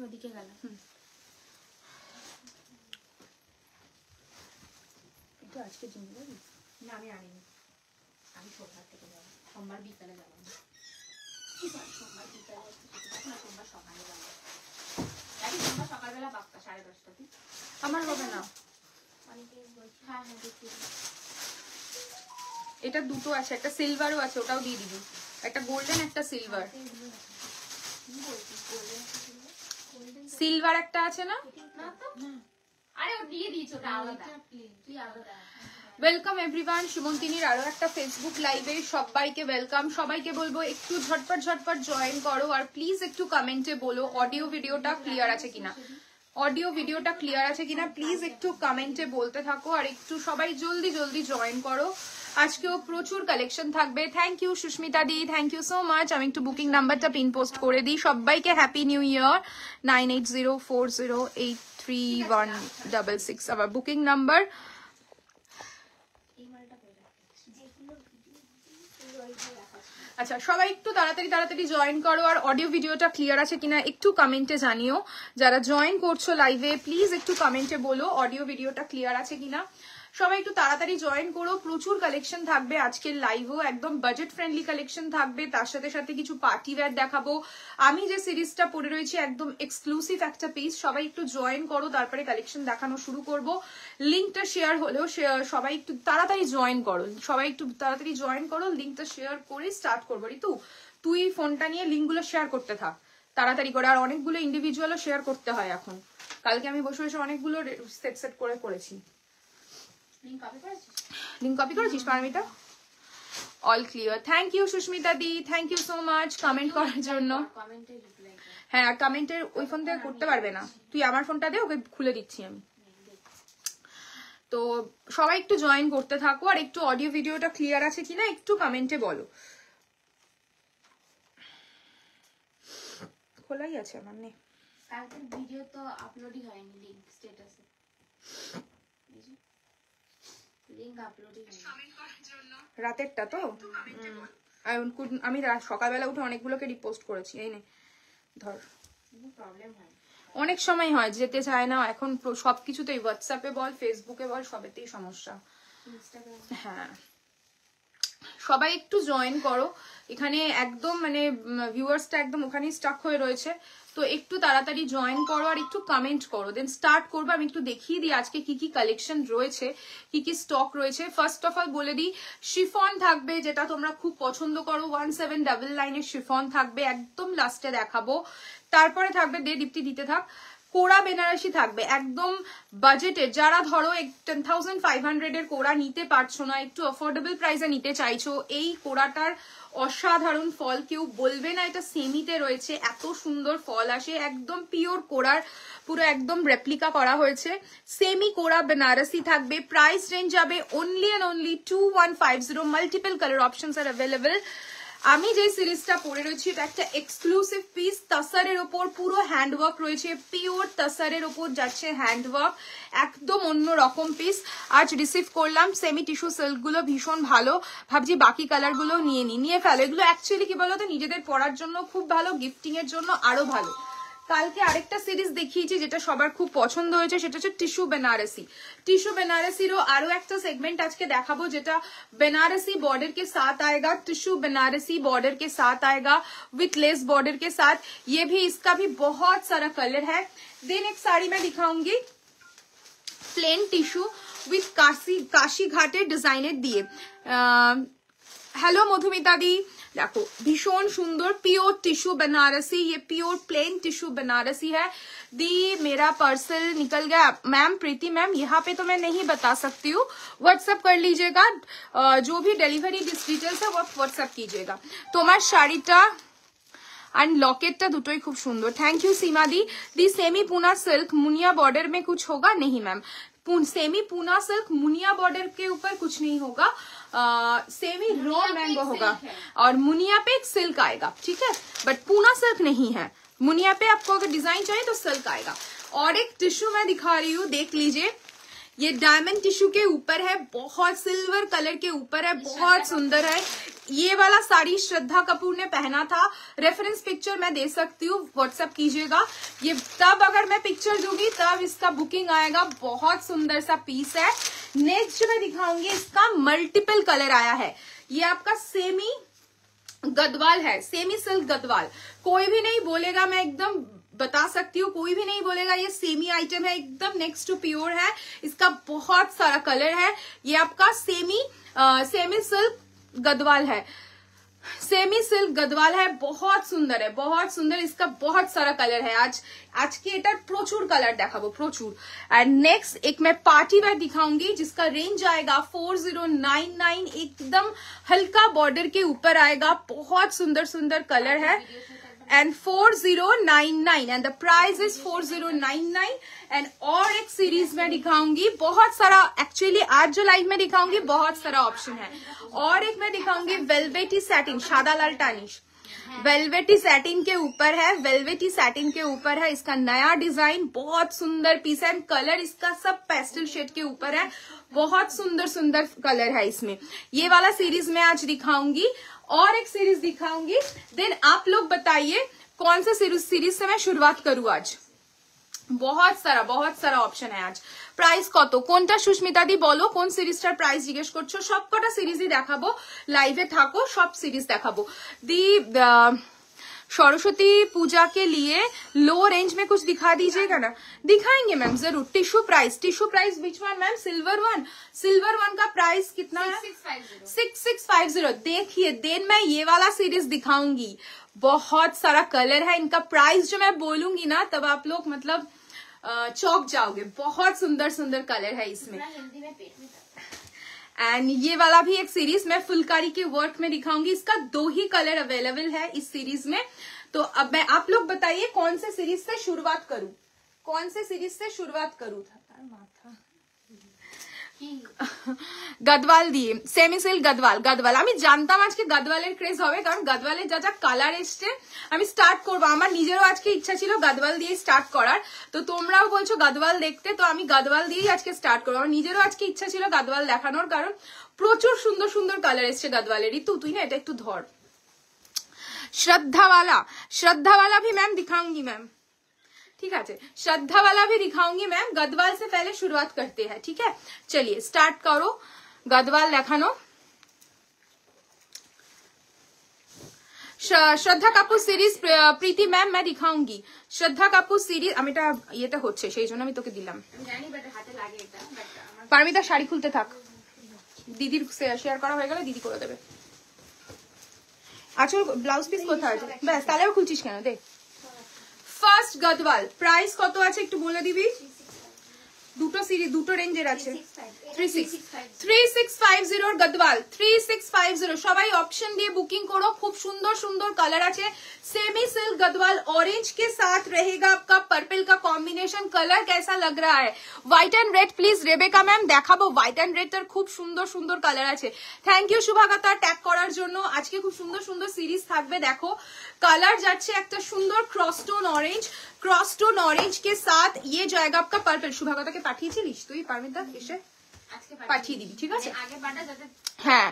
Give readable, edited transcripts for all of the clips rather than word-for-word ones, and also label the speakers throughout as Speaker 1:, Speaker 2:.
Speaker 1: ওদিকে গেল।
Speaker 2: একটু আজকে জিম যাবি?
Speaker 1: না আমি আনিনি, আমি সোমবার থেকে যাবো, সোমবার বিকালে যাবো না, সোমবার বিকালে না, সোমবার সকালে যাবো। সোমবার সকালবেলা বাপ্পা 10:30
Speaker 2: আমার হবে না।
Speaker 1: হ্যাঁ হ্যাঁ দেখি।
Speaker 2: এটা দুটো আছে, একটা সিলভারও আছে, ওটাও দিয়ে দিবি। একটা গোল্ডেন, একটা সিলভার। সিলভার একটা আছে না?
Speaker 1: আরে ও দিয়ে দিয়েছো, ওটা আলাদা, তুই আলাদা।
Speaker 2: ওয়েলকাম এভরিওয়ান, শুভঙ্কিনীর আরো একটা ফেসবুক লাইভে সবাইকে ওয়েলকাম। সবাইকে বলবো একটু ঝটপট ঝটপট জয়েন করো, আর প্লিজ একটু কমেন্টে বলো অডিও ভিডিওটা ক্লিয়ার আছে কিনা। অডিও ভিডিওটা ক্লিয়ার আছে কিনা প্লিজ একটু কমেন্টে বলতে থাকো, আর একটু সবাই জলদি জলদি জয়েন করো। আজকেও প্রচুর কালেকশন থাকবে। থ্যাংক ইউ সুস্মিতা দি, থ্যাংক ইউ সো মাচ। আমি একটু বুকিং নাম্বারটা পিন পোস্ট করে দিই। সবাইকে হ্যাপি নিউ ইয়ার। 9804083166 আবার বুকিং নাম্বার। আচ্ছা, সবাই একটু তাড়াতাড়ি তাড়াতাড়ি জয়েন করো, আর অডিও ভিডিওটা ক্লিয়ার আছে কিনা একটু কমেন্টে জানিও। যারা জয়েন করছো লাইভে প্লিজ একটু কমেন্টে বলো অডিও ভিডিওটা ক্লিয়ার আছে কিনা। সবাই একটু তাড়াতাড়ি জয়েন করো, প্রচুর কালেকশন থাকবে আজকের লাইভও, একদম বাজেট ফ্রেন্ডলি কালেকশন থাকবে, তার সাথে সাথে কিছু পার্টি ওয়্যার দেখাবো। আমি যে সিরিজটা পরে রয়েছি একদম এক্সক্লুসিভ একটা পিস, সবাই একটু জয়েন করো, তারপরে কালেকশন দেখানো শুরু করব। লিঙ্কটা শেয়ার হলেও সবাই একটু তাড়াতাড়ি জয়েন করো, সবাই একটু তাড়াতাড়ি জয়েন করো, লিঙ্কটা শেয়ার করে স্টার্ট করবো। ঋতু তুই ফোনটা নিয়ে লিঙ্কগুলো শেয়ার করতে থাক তাড়াতাড়ি করে, আর অনেকগুলো ইন্ডিভিজুয়ালও শেয়ার করতে হয় এখন। কালকে আমি বসে বসে অনেকগুলো সেট করে করেছি। লিঙ্ক কপি করেছিস Paramita? All clear. Thank you Susmita দি, thank you so much comment করার জন্য। হ্যাঁ, আর কমেন্টের ওই ফোন থেকে করতে পারবে না, তুই আমার ফোনটা দে, ওকে খুলে দিচ্ছি আমি। তো সবাই একটু জয়েন করতে থাকো, আর একটু অডিও ভিডিওটা ক্লিয়ার আছে কিনা একটু কমেন্টে বলো। খোলাই আছে আমার, নেই
Speaker 1: কালকের ভিডিও তো আপলোডই হয়নি, লিংক স্ট্যাটাসে লিংক আপলোডই হয়নি।
Speaker 2: রাতেরটা তো আমি সকালবেলা উঠে অনেকগুলোকে রিপোস্ট করেছি। এই নে ধর,
Speaker 1: প্রবলেম হয়,
Speaker 2: অনেক সময় হয় যেতে চায় না, এখন সবকিছুতেই হোয়াটসঅ্যাপে বল ফেসবুকে বল সবেতেই সমস্যা। হ্যাঁ, সবাই একটু জয়েন করো, এখানে একদম মানে ভিউয়ার্সটা একদম ওখানেই স্টাক হয়ে রয়েছে, তো একটু তাড়াতাড়ি জয়েন করো আর একটু কমেন্ট করো, দেন স্টার্ট করবো। আমি একটু দেখিয়ে দিই আজকে কি কি কালেকশন রয়েছে, কি কি স্টক রয়েছে। ফার্স্ট অফ অল বলে দিই, শিফন থাকবে, যেটা তোমরা খুব পছন্দ করো, 1799 শিফন থাকবে, একদম লাস্টে দেখাবো। তারপরে থাকবে, দীপ্তি দিতে থাক, কোরা বেনারসি থাকবে একদম বাজেটে, যারা ধরো 10,500 এর কোরা নিতে পারছো না, একটু অ্যাফোর্ডেবল প্রাইসে নিতে চাইছো, এই কোরাটার অসাধারণ ফল, কেউ বলবে না এটা সেমিতে রয়েছে, এত সুন্দর ফল আসে, একদম পিওর কোরার পুরো একদম রেপ্লিকা করা হয়েছে। সেমি কোরা বেনারসি থাকবে, প্রাইস রেঞ্জ যাবে only and only 2150। Multiple colour options R available. আমি যে সিরিজটা পরে রয়েছি এটা একটা এক্সক্লুসিভ পিস, তাসারের ওপর পুরো হ্যান্ডওয়ার্ক রয়েছে, পিওর তাসারের ওপর যাচ্ছে হ্যান্ডওয়ার্ক, একদম অন্য রকম পিস। আজ রিসিভ করলাম, সেমি টিস্যু সিল্ক গুলো ভীষণ ভালো, ভাবছি বাকি কালার গুলো নিয়ে ফেলো। এগুলো অ্যাকচুয়ালি কি বলতো, নিজেদের পরার জন্য খুব ভালো, গিফটিং এর জন্য আরো ভালো। কালকে আরেকটা সিরিজ দেখিয়েছি যেটা সবার খুব পছন্দ হয়েছে, সেটা হচ্ছে টিস্যু বেনারসি। টিস্যু বেনারসিরও আরো একটা সেগমেंट আজকে দেখাবো, যেটা বেনারসি बॉर्डर के साथ आएगा, टिश्यू बनारसी बॉर्डर के साथ आएगा विथ लेस बॉर्डर के साथ। ये भी, इसका भी बहुत सारा कलर है। देन एक साड़ी मैं दिखाऊंगी प्लेन टिश्यू विथ काशी घाटे डिजाइनर दिए। हेलो मधुमिता दी, देखो भीषण सुंदर प्योर टिश्यू बनारसी, ये प्योर प्लेन टिश्यू बनारसी है। दी मेरा पार्सल निकल गया मैम, प्रीति मैम, यहाँ पे तो मैं नहीं बता सकती हूँ, व्हाट्सएप कर लीजिएगा, जो भी डिलीवरी डिटेल्स है वो व्हाट्सएप कीजिएगा। তোমার শাড়িটা एंड लॉकेटটা দুটোই খুব সুন্দর। Thank you Seema the. The semi Poona silk Muniya border में कुछ होगा? नहीं ma'am, semi Poona silk Muniya border के ऊपर कुछ नहीं होगा, सेमी रॉ मैंगो होगा, और मुनिया पे एक सिल्क आएगा, ठीक है, बट पूना सिल्क नहीं है। मुनिया पे आपको अगर डिजाइन चाहिए तो सिल्क आएगा। और एक टिश्यू मैं दिखा रही हूँ, देख लीजिए, ये डायमंड टिश्यू के ऊपर है, बहुत सिल्वर कलर के ऊपर है, बहुत सुंदर है। ये वाला साड़ी श्रद्धा कपूर ने पहना था, रेफरेंस पिक्चर मैं दे सकती हूँ, व्हाट्सएप कीजिएगा। ये तब अगर मैं पिक्चर दूंगी तब इसका बुकिंग आएगा। बहुत सुंदर सा पीस है। नेक्स्ट मैं दिखाऊंगी, इसका मल्टीपल कलर आया है। ये आपका सेमी गदवाल है, सेमी सिल्क गदवाल। कोई भी नहीं बोलेगा, मैं एकदम बता सकती हूँ, कोई भी नहीं बोलेगा ये सेमी आइटम है, एकदम नेक्स्ट टू प्योर है। इसका बहुत सारा कलर है। ये आपका सेमी सिल्क गदवाल है, सेमी सिल्क गदवाल है। बहुत सुंदर है, बहुत सुंदर। इसका बहुत सारा कलर है। आज के एटार प्रचुर कलर देखाबो, प्रचुर। एंड नेक्स्ट एक मैं पार्टी वेयर दिखाऊंगी जिसका रेंज आएगा 4099। एकदम हल्का बॉर्डर के ऊपर आएगा। बहुत सुंदर सुंदर कलर है and 4099 and the price is 4099। And और एक सीरीज में दिखाऊंगी, बहुत सारा, एक्चुअली आज जो लाइव में दिखाऊंगी बहुत सारा ऑप्शन है। और एक मैं दिखाऊंगी वेलवेटी सैटिन, सादा लाल टानिश, वेलवेटी सैटिन के ऊपर है, वेलवेटी सैटिन के ऊपर है। इसका नया डिजाइन, बहुत सुंदर पीस है। कलर इसका सब पेस्टल शेड के ऊपर है। बहुत सुंदर सुंदर कलर है इसमें। ये वाला सीरीज में आज दिखाऊंगी और एक सीरीज दिखाऊंगी। देन आप लोग बताइए कौन सा सीरीज से मैं शुरुआत करूं आज। बहुत सारा ऑप्शन है आज। প্রাইস কত কোনটা সুস্মিতা দি বলো, কোন সিরিজটার প্রাইস জিজ্ঞেস করছো? সবকটা সিরিজই দেখাবো, লাইভে থাকো, সব সিরিজ দেখাবো। দি सरस्वती पूजा के लिए लो रेंज में कुछ दिखा दीजिएगा ना। दिखाएंगे मैम जरूर। Tissue price which one ma'am? Silver one का प्राइस कितना है? 6650। देखिए देन मैं ये वाला सीरीज दिखाऊंगी, बहुत सारा कलर है। इनका प्राइस जो मैं बोलूंगी ना तब आप लोग मतलब चौक जाओगे। बहुत सुंदर सुंदर कलर है इसमें। एंड ये वाला भी एक सीरीज मैं फुलकारी के वर्क में दिखाऊंगी। इसका 2 ही कलर अवेलेबल है इस सीरीज में। तो अब मैं आप लोग बताइए कौन से सीरीज से शुरुआत करूं, कौन से सीरीज से शुरुआत करूं? गदवाल दिए, सेमी सिल्क गदवाल। আমি জানতাম আজকে গদওয়ালের ক্রেজ হবে, কারণ গদওয়ালের যা যা কালার এসছে আমি স্টার্ট করবো। আমার নিজেরও আজকে ইচ্ছা ছিল গদওয়াল দিয়ে স্টার্ট করার, তো তোমরাও বলছো গদওয়াল দেখতে, তো আমি গদওয়াল দিয়েই আজকে স্টার্ট করবো। আমার নিজেরও আজকে ইচ্ছা ছিল গদওয়াল দেখানোর, কারণ প্রচুর সুন্দর সুন্দর কালার এসছে গদওয়ালের। ঋতু তুই না এটা একটু ধর। श्रद्धा वाला भी मैम दिखाऊंगी मैम, ठीक है। श्रद्धा वाला भी दिखाऊंगी मैम। गदवाल से पहले शुरुआत करते हैं, ठीक है। चलिए स्टार्ट करो गदवाल देखानो। श्रद्धा कपूर सीरीज प्रीति मैम मैं दिखाऊंगी। श्रद्धा कपूर सीरीज আমি এটা এটা হচ্ছে সেই জন্য আমি তোকে দিলাম। জানি বাট হাতে লাগে এটা, বাট পারমিতা শাড়ি খুলতে থাক, দিদির শেয়ার করা হয়ে গেলে দিদি করে দেবে। আচ্ছা ব্লাউজ পিস কোথায় আছে? ব্যাস তাহলেও খুলছিস কেন? দেখ ফার্স্ট গদওয়াল প্রাইস কত আছে একটু বলে দিবি। দুটো সিরিজ দুটো রেঞ্জের আছে। 3650 গদওয়াল 3650। সবাই অপশন দিয়ে বুকিং করো। খুব সুন্দর সুন্দর কালার আছে। सेमी सिल्क गदवाल ऑरेंज के साथ रहेगा आपका पर्पल का कॉम्बिनेशन। कलर कैसा लग रहा है? White and red please Rebecca ma'am দেখাবো। व्हाइट एंड रेड খুব সুন্দর সুন্দর কালার আছে। থ্যাংক ইউ শুভাগতা ট্যাগ করার জন্য। আজকে খুব সুন্দর সুন্দর সিরিজ থাকবে। দেখো কালার যাচ্ছে একটা সুন্দর क्रॉसटोन ऑरेंज के साथ ये जाएगा आपका पर्पल। शुभागता के পাঠিয়েছিলিস তুই? পারমিতা এসে পাঠিয়ে দিবি, ঠিক আছে। হ্যাঁ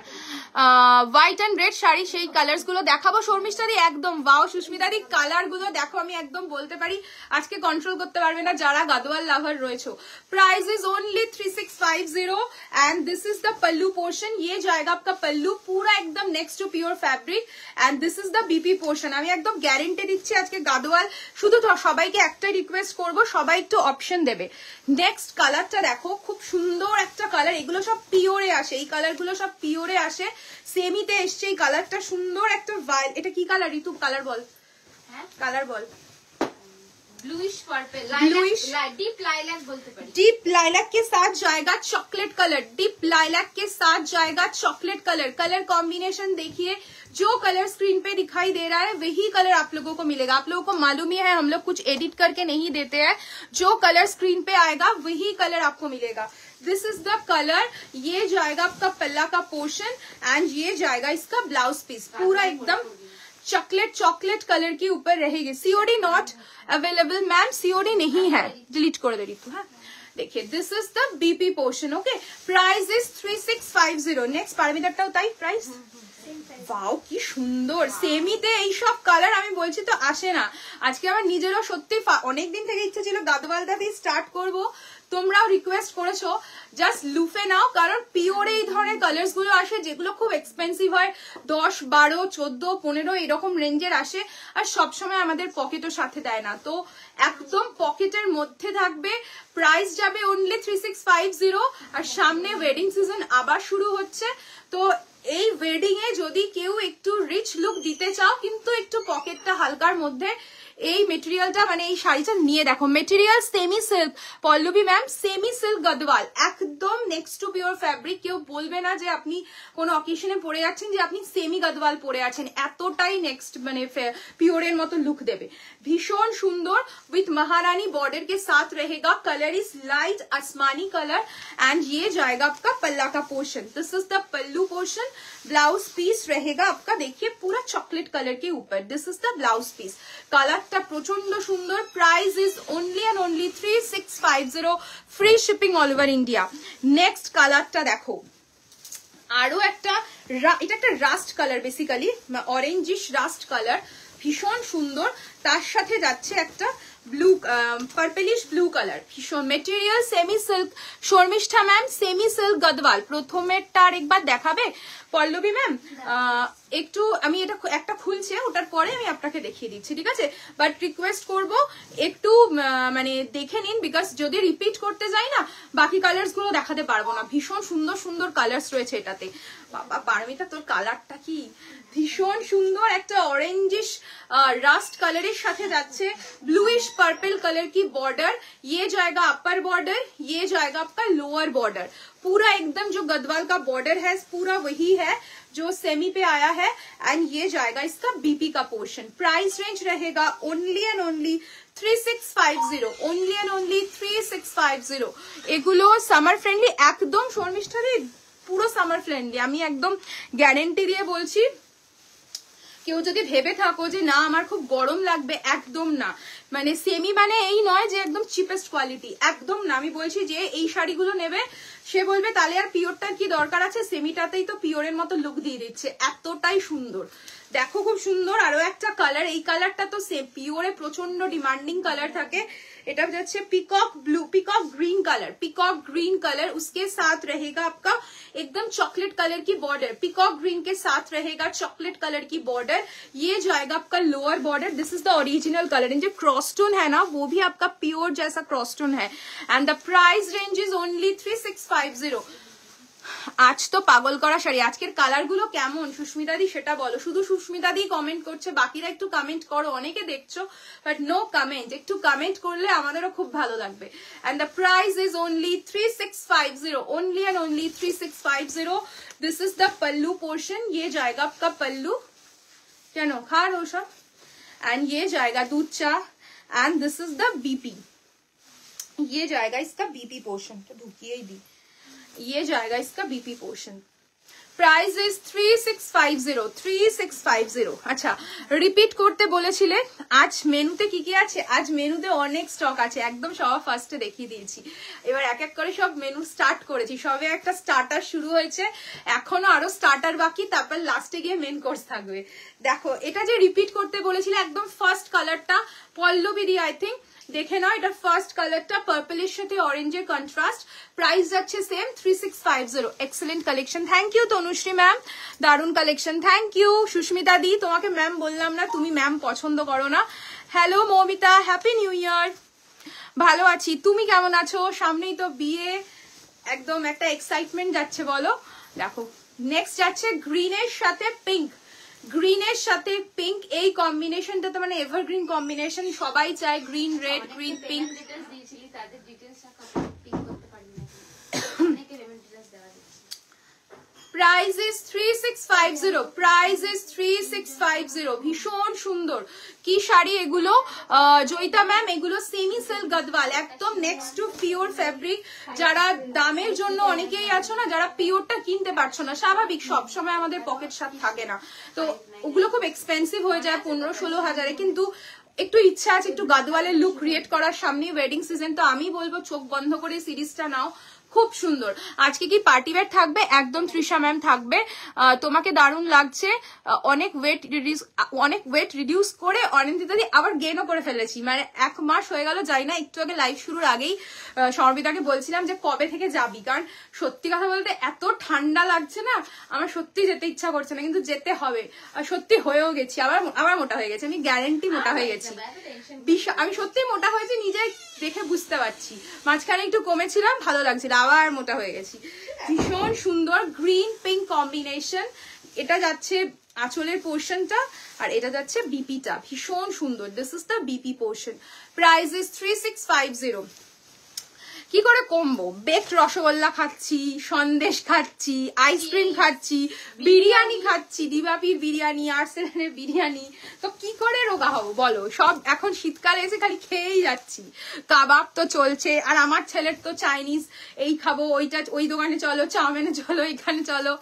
Speaker 2: হোয়াইট এন্ড রেড শাড়ি সেই কালার্স গুলো দেখাবো। শর্মিষ্ঠা দি একদম ওয়াও। সুস্মিতা দি কালার গুলো দেখো, আমি একদম বলতে পারি আজকে কন্ট্রোল করতে পারবে না যারা গদওয়াল লাভার রয়েছে। Price is only 3650 and this is the pallu portion. ये जाएगा आपका पल्लू पूरा एकदम next to pure fabric and this is the BP portion. আমি একদম গ্যারান্টি দিচ্ছি আজকে গদওয়াল। শুধু সবাইকে একটাই রিকোয়েস্ট করব, সবাই একটু অপশন দেবে। নেক্সট কালারটা দেখো, খুব সুন্দর একটা কালার। এগুলো সব পিওরে আসে, এই কালার গুলো সব পিওরে আসে। সেমিতে এসছে এই কালারটা সুন্দর একটা ভাইল। এটা কি কালার ঋতু? কালার বল। হ্যাঁ কালার বল। ब्लूइश पर्पल, डीप लाइलैक बोलते पारी। डीप लाइलैक के साथ जाएगा चॉकलेट कलर। डीप लाइलैक के साथ जाएगा चॉकलेट कलर। कलर कॉम्बिनेशन देखिए, जो कलर स्क्रीन पे दिखाई दे रहा है वही कलर आप लोगों को मिलेगा। आप लोगों को मालूम ही है हम लोग कुछ एडिट करके नहीं देते हैं। जो कलर स्क्रीन पे आएगा वही कलर आपको मिलेगा। This is the colour. ये जाएगा आपका पल्ला का पोर्शन एंड ये जाएगा इसका ब्लाउज पीस। पूरा एकदम चॉकलेट कलर के ऊपर रहेगी। COD not available ma'am, COD नहीं है, डिलीट कर दे रही तू। हाँ देखिए this is the BP portion. Okay price is 3650। Next Paramita price wow কি সুন্দর, সেমিতে এইসব কালার আমি বলছি তো আসে না। আজকে আমার নিজেরও সত্যি অনেকদিন থেকে ইচ্ছে ছিল গাদওয়ালটা দিয়ে স্টার্ট করব, তোমরাও রিকোয়েস্ট করেছো, জাস্ট লুফে নাও, কারণ পিওরে এই ধরনের কালার্স গুলো আসে যেগুলো খুব এক্সপেন্সিভ হয়, 10, 12, 14, 15 এরকম রেঞ্জের আসে, আর সবসময় আমাদের পকেটও সাথে দেয় না। তো একদম পকেটের মধ্যে থাকবে, প্রাইস যাবে অনলি 3650, আর সামনে ওয়েডিং সিজন আবার শুরু হচ্ছে। তো এই ওয়েডিং এ যদি কেউ একটু রিচ লুক দিতে চাও কিন্তু একটু পকেটটা হালকার মধ্যে, এই মেটেরিয়ালটা মানে এই শাড়িটা নিয়ে দেখো। Material semi silk, Pallavi ma'am semi silk Gadwal, একদম নেক্সট টু পিওর ফ্যাব্রিক। কেউ বলবে না যে আপনি কোনো অকেশনে পরে যাচ্ছেন যে আপনি সেমি গদওয়াল পরে আছেন, এতটাই নেক্সট মানে পিওরের মতো লুক দেবে। ভীষণ সুন্দর, উইথ महारानी बॉर्डर के साथ रहेगा। कलर इज लाइट आसमानी कलर एंड ये जाएगा आपका पल्ला का portion. This is the pallu portion. Blouse piece रहेगा आपका, देखिए पूरा चॉकलेट कलर के ऊपर, this is the blouse piece. कलरটা প্রচন্ড সুন্দর। Price is only and only 3650, free shipping all over India. Next কালারটা দেখো, আরো একটা, এটা একটা rust colour, basically orangish rust colour, ভীষণ সুন্দর। তার সাথে যাচ্ছে একটা ব্লু, পার্পলিশ ব্লু কালার, ভীষণ material semi silk. Sharmistha ma'am semi silk Gadwal, প্রথমেরটা আরেকবার দেখাবে পল্লবী ম্যাম? একটু আমি এটা একটা খুলছে, ওটার পরে আমি আপনাকে দেখিয়ে দিচ্ছি, ঠিক আছে? বাট রিকোয়েস্ট করব একটু মানে দেখে নিন, বিকজ যদি রিপিট করতে যাই না বাকি কালার্স গুলো দেখাতে পারবো না। ভীষণ সুন্দর সুন্দর কালার্স রয়েছে এটাতে। বাবা পারমিতা তোর কালারটা কি ভীষণ সুন্দর, একটা অরেঞ্জিশ রাস্ট কালারের সাথে যাচ্ছে ब्लूइश पर्पल कलर की बॉर्डर। ये जाएगा अपर बॉर्डर, ये जाएगा आपका लोअर बॉर्डर। पूरा एकदम जो गदवाल का बॉर्डर है पूरा वही है जो सेमी पे आया है। एंड ये जाएगा इसका बीपी का पोर्शन। प्राइस रेंज रहेगा only and only 3650, only and only 3650। एगुलो समर फ्रेंडली एकदम, शर्मिष्ठा दी পুরো সামার ফ্রেন্ডলি, আমি একদম গ্যারেন্টি দিয়ে বলছি। কেউ যদি ভেবে থাকো যে না আমার খুব গরম লাগবে, একদম না। মানে সেমি মানে এই নয় যে একদম চিপেস্ট কোয়ালিটি, একদম না। আমি বলছি যে এই শাড়িগুলো নেবে সে বলবে তাহলে আর পিওরটার কি দরকার আছে, সেমিটাতেই তো পিওরের মতো লুক দিয়ে দিচ্ছে, এতটাই সুন্দর। দেখো খুব সুন্দর। আরো একটা কালার, এই কালারটা তো পিওরে প্রচন্ড ডিমান্ডিং কালার থাকে। এটা যাচ্ছে peacock blue, peacock green colour, peacock green colour. उसके साथ रहेगा आपका एकदम चॉकलेट कलर की बॉर्डर, पिकॉक ग्रीन के साथ रहेगा चॉकलेट कलर की बॉर्डर। ये जाएगा आपका lower border. This is the original colour. जो क्रॉस टोन है ना वो भी आपका प्योर जैसा क्रॉस टोन है। And the price range is only 3650। আজ তো পাগল করা শাড়ি। আজকের কালার গুলো কেমন সুস্মিতা দি সেটা বলো। শুধু সুস্মিতা দি কমেন্ট করছে, বাকিরা একটু কমেন্ট করো। অনেকে দেখছো বাট নো কমেন্ট, একটু কমেন্ট করলে আমাদেরও খুব ভালো লাগবে। And the price is only 3650, only and only 3650। This is the pallu portion. ये जाएगा आपका पल्लू, কেন খার ওসব। एंड ये जाएगा दूध चा। And this is the BP. ये जाएगा इसका बीपी पोर्शन, तो ढुकिए ही दी। ये जाएगा इसका बीपी पोर्शन। Price is 3650, 3650। আচ্ছা রিপিট করতে বলেছিলে। আজ মেনুতে কি কি আছে? আজ মেনুতে অনেক স্টক আছে, একদম সবার ফার্স্টে দেখিয়ে দিয়েছি। এবার এক এক করে সব মেনু স্টার্ট করেছি। সবে একটা স্টার্টার শুরু হয়েছে, এখনো আরো স্টার্টার বাকি, তারপর লাস্টে গিয়ে মেন কোর্স থাকবে। দেখো এটা যে রিপিট করতে বলেছিলে, একদম ফার্স্ট কালারটা পল্লবী দি, আই থিঙ্ক দেখে নাও। এটা ফার্স্ট কালারটা পার্পলের সাথে অরেঞ্জের কন্ট্রাস্ট। প্রাইস যাচ্ছে same 3650। Excellent collection. Thank you Tanushree ma'am, দারুন কালেকশন। থ্যাংক ইউ সুস্মিতা দি, তোমাকে ম্যাম বললাম না, তুমি ম্যাম পছন্দ করো না। Hello Moumita, happy new year. ভালো আছি, তুমি কেমন আছো? সামনেই তো বিয়ে, একদম একটা এক্সাইটমেন্ট যাচ্ছে বলো। দেখো নেক্সট যাচ্ছে গ্রিনের সাথে পিঙ্ক। গ্রিনের সাথে পিঙ্ক, এই কম্বিনেশনটা তো মানে এভারগ্রিন কম্বিনেশন, সবাই চায় green red, green pink. Price is 3650, price is 3650। ভীষণ সুন্দর কি শাড়ি এগুলো জয়িতা ম্যাম, এগুলো সেমি সিল্ক গদওয়াল, একদম নেক্সট টু পিওর ফ্যাব্রিক। যারা দামের জন্য অনেকেই আছো না, যারা পিওরটা কিনতে পারছো না, স্বাভাবিক সব সময় আমাদের পকেট সাথ থাকে না, তো ওগুলো খুব এক্সপেন্সিভ হয়ে যায় 15-16 হাজারে। কিন্তু একটু ইচ্ছা আছে একটু গাদওয়ালের লুক ক্রিয়েট করার, সামনে ওয়েডিং সিজন, তো আমি বলবো চোখ বন্ধ করে সিরিজটা নাও, খুব সুন্দর। আজকে কি পার্টি ওয়্যার থাকবে? একদম তৃষা ম্যাম থাকবে। তোমাকে দারুণ লাগছে। অনেক ওয়েট রিডিউস করে অনিন্দিতাদি আবার গেনও করে ফেলেছি, মানে 1 মাস হয়ে গেল যাই না। একটু আগে লাইভ শুরুর আগেই সমর্পিতাকে বলছিলাম যে কবে থেকে যাবি, কারণ সত্যি কথা বলতে এত ঠান্ডা লাগছে না, আমার সত্যি যেতে ইচ্ছা করছে না, কিন্তু যেতে হবে। সত্যি হয়েও গেছি, আবার মোটা হয়ে গেছি, আমি গ্যারেন্টি মোটা হয়ে গেছি। আমি সত্যি মোটা হয়েছি, নিজে দেখে বুঝতে পারছি। মাঝখানে একটু কমেছিলাম, ভালো লাগছিল, আবার মোটা হয়ে গেছি। ভীষণ সুন্দর গ্রিন পিঙ্ক কম্বিনেশন। এটা যাচ্ছে আঁচলের পোর্শনটা, আর এটা যাচ্ছে বিপিটা, ভীষণ সুন্দর। This is the BP portion. Price is 3650। কি করে কমবো? বেকড রসগোল্লা খাচ্ছি, সন্দেশ খাচ্ছি, আইসক্রিম খাচ্ছি, বিরিয়ানি খাচ্ছি, দিবাপির বিরিয়ানি, আর্সেনালের বিরিয়ানি, তো কি করে রোগা হবো বলো? সব এখন শীতকালে এসে খালি খেয়েই যাচ্ছি। কাবাব তো চলছে, আর আমার ছেলের তো চাইনিজ, এই খাবো, ওইটা, ওই দোকানে চলো, চাউমিনে চলো, এখানে চলো।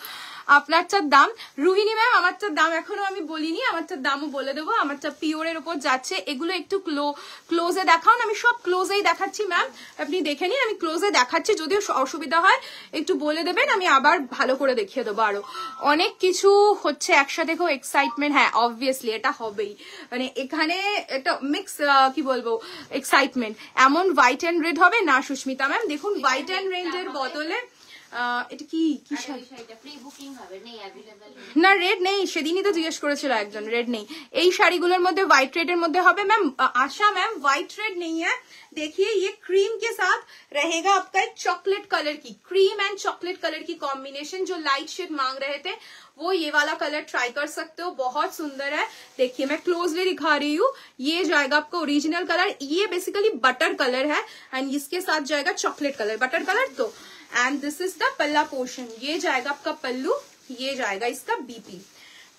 Speaker 2: আপনারটার দাম, রোহিণী ম্যাম আমারটার দাম এখনো আমি বলিনি, আমারটার দামও বলে দেবো। আমারটা পিওরের ওপর যাচ্ছে। এগুলো একটু ক্লোজে দেখান, আমি সব ক্লোজেই দেখাচ্ছি ম্যাম, আপনি দেখে নিন। আমি ক্লোজে দেখাচ্ছি, যদিও অসুবিধা হয় একটু বলে দেবেন, আমি আবার ভালো করে দেখিয়ে দেবো। আরো অনেক কিছু হচ্ছে একসাথে, খুব এক্সাইটমেন্ট। হ্যাঁ অবভিয়াসলি এটা হবেই, মানে এখানে একটা মিক্স কি বলবো এক্সাইটমেন্ট। এমন হোয়াইট অ্যান্ড রেড হবে না সুস্মিতা ম্যাম, দেখুন হোয়াইট অ্যান্ড রেড এর বদলে এটা কি না, রেড নেই, সেদিনই তো জিজ্ঞেস করেছিল একজন, রেড নেই। এই শাড়িগুলোর মধ্যে হোয়াইট রেড এর মধ্যে হবে ম্যাম। आशा मैम व्हाइट रेड नहीं है, देखिए ये क्रीम के साथ रहेगा आपका एक चॉकलेट कलर की, क्रीम एंड चॉकलेट कलर की कॉम्बिनेशन। जो लाइट शेड मांग रहे थे वो ये वाला कलर ट्राई कर सकते हो, बहुत सुंदर है। देखिए मैं क्लोजली दिखा रही हूँ, ये जाएगा आपका ओरिजिनल कलर, ये बेसिकली बटर कलर है, एंड इसके साथ जाएगा चॉकलेट कलर, बटर कलर। तो and this is the palla portion, ये जाएगा आपका पल्लू, ये जाएगा इसका बीपी।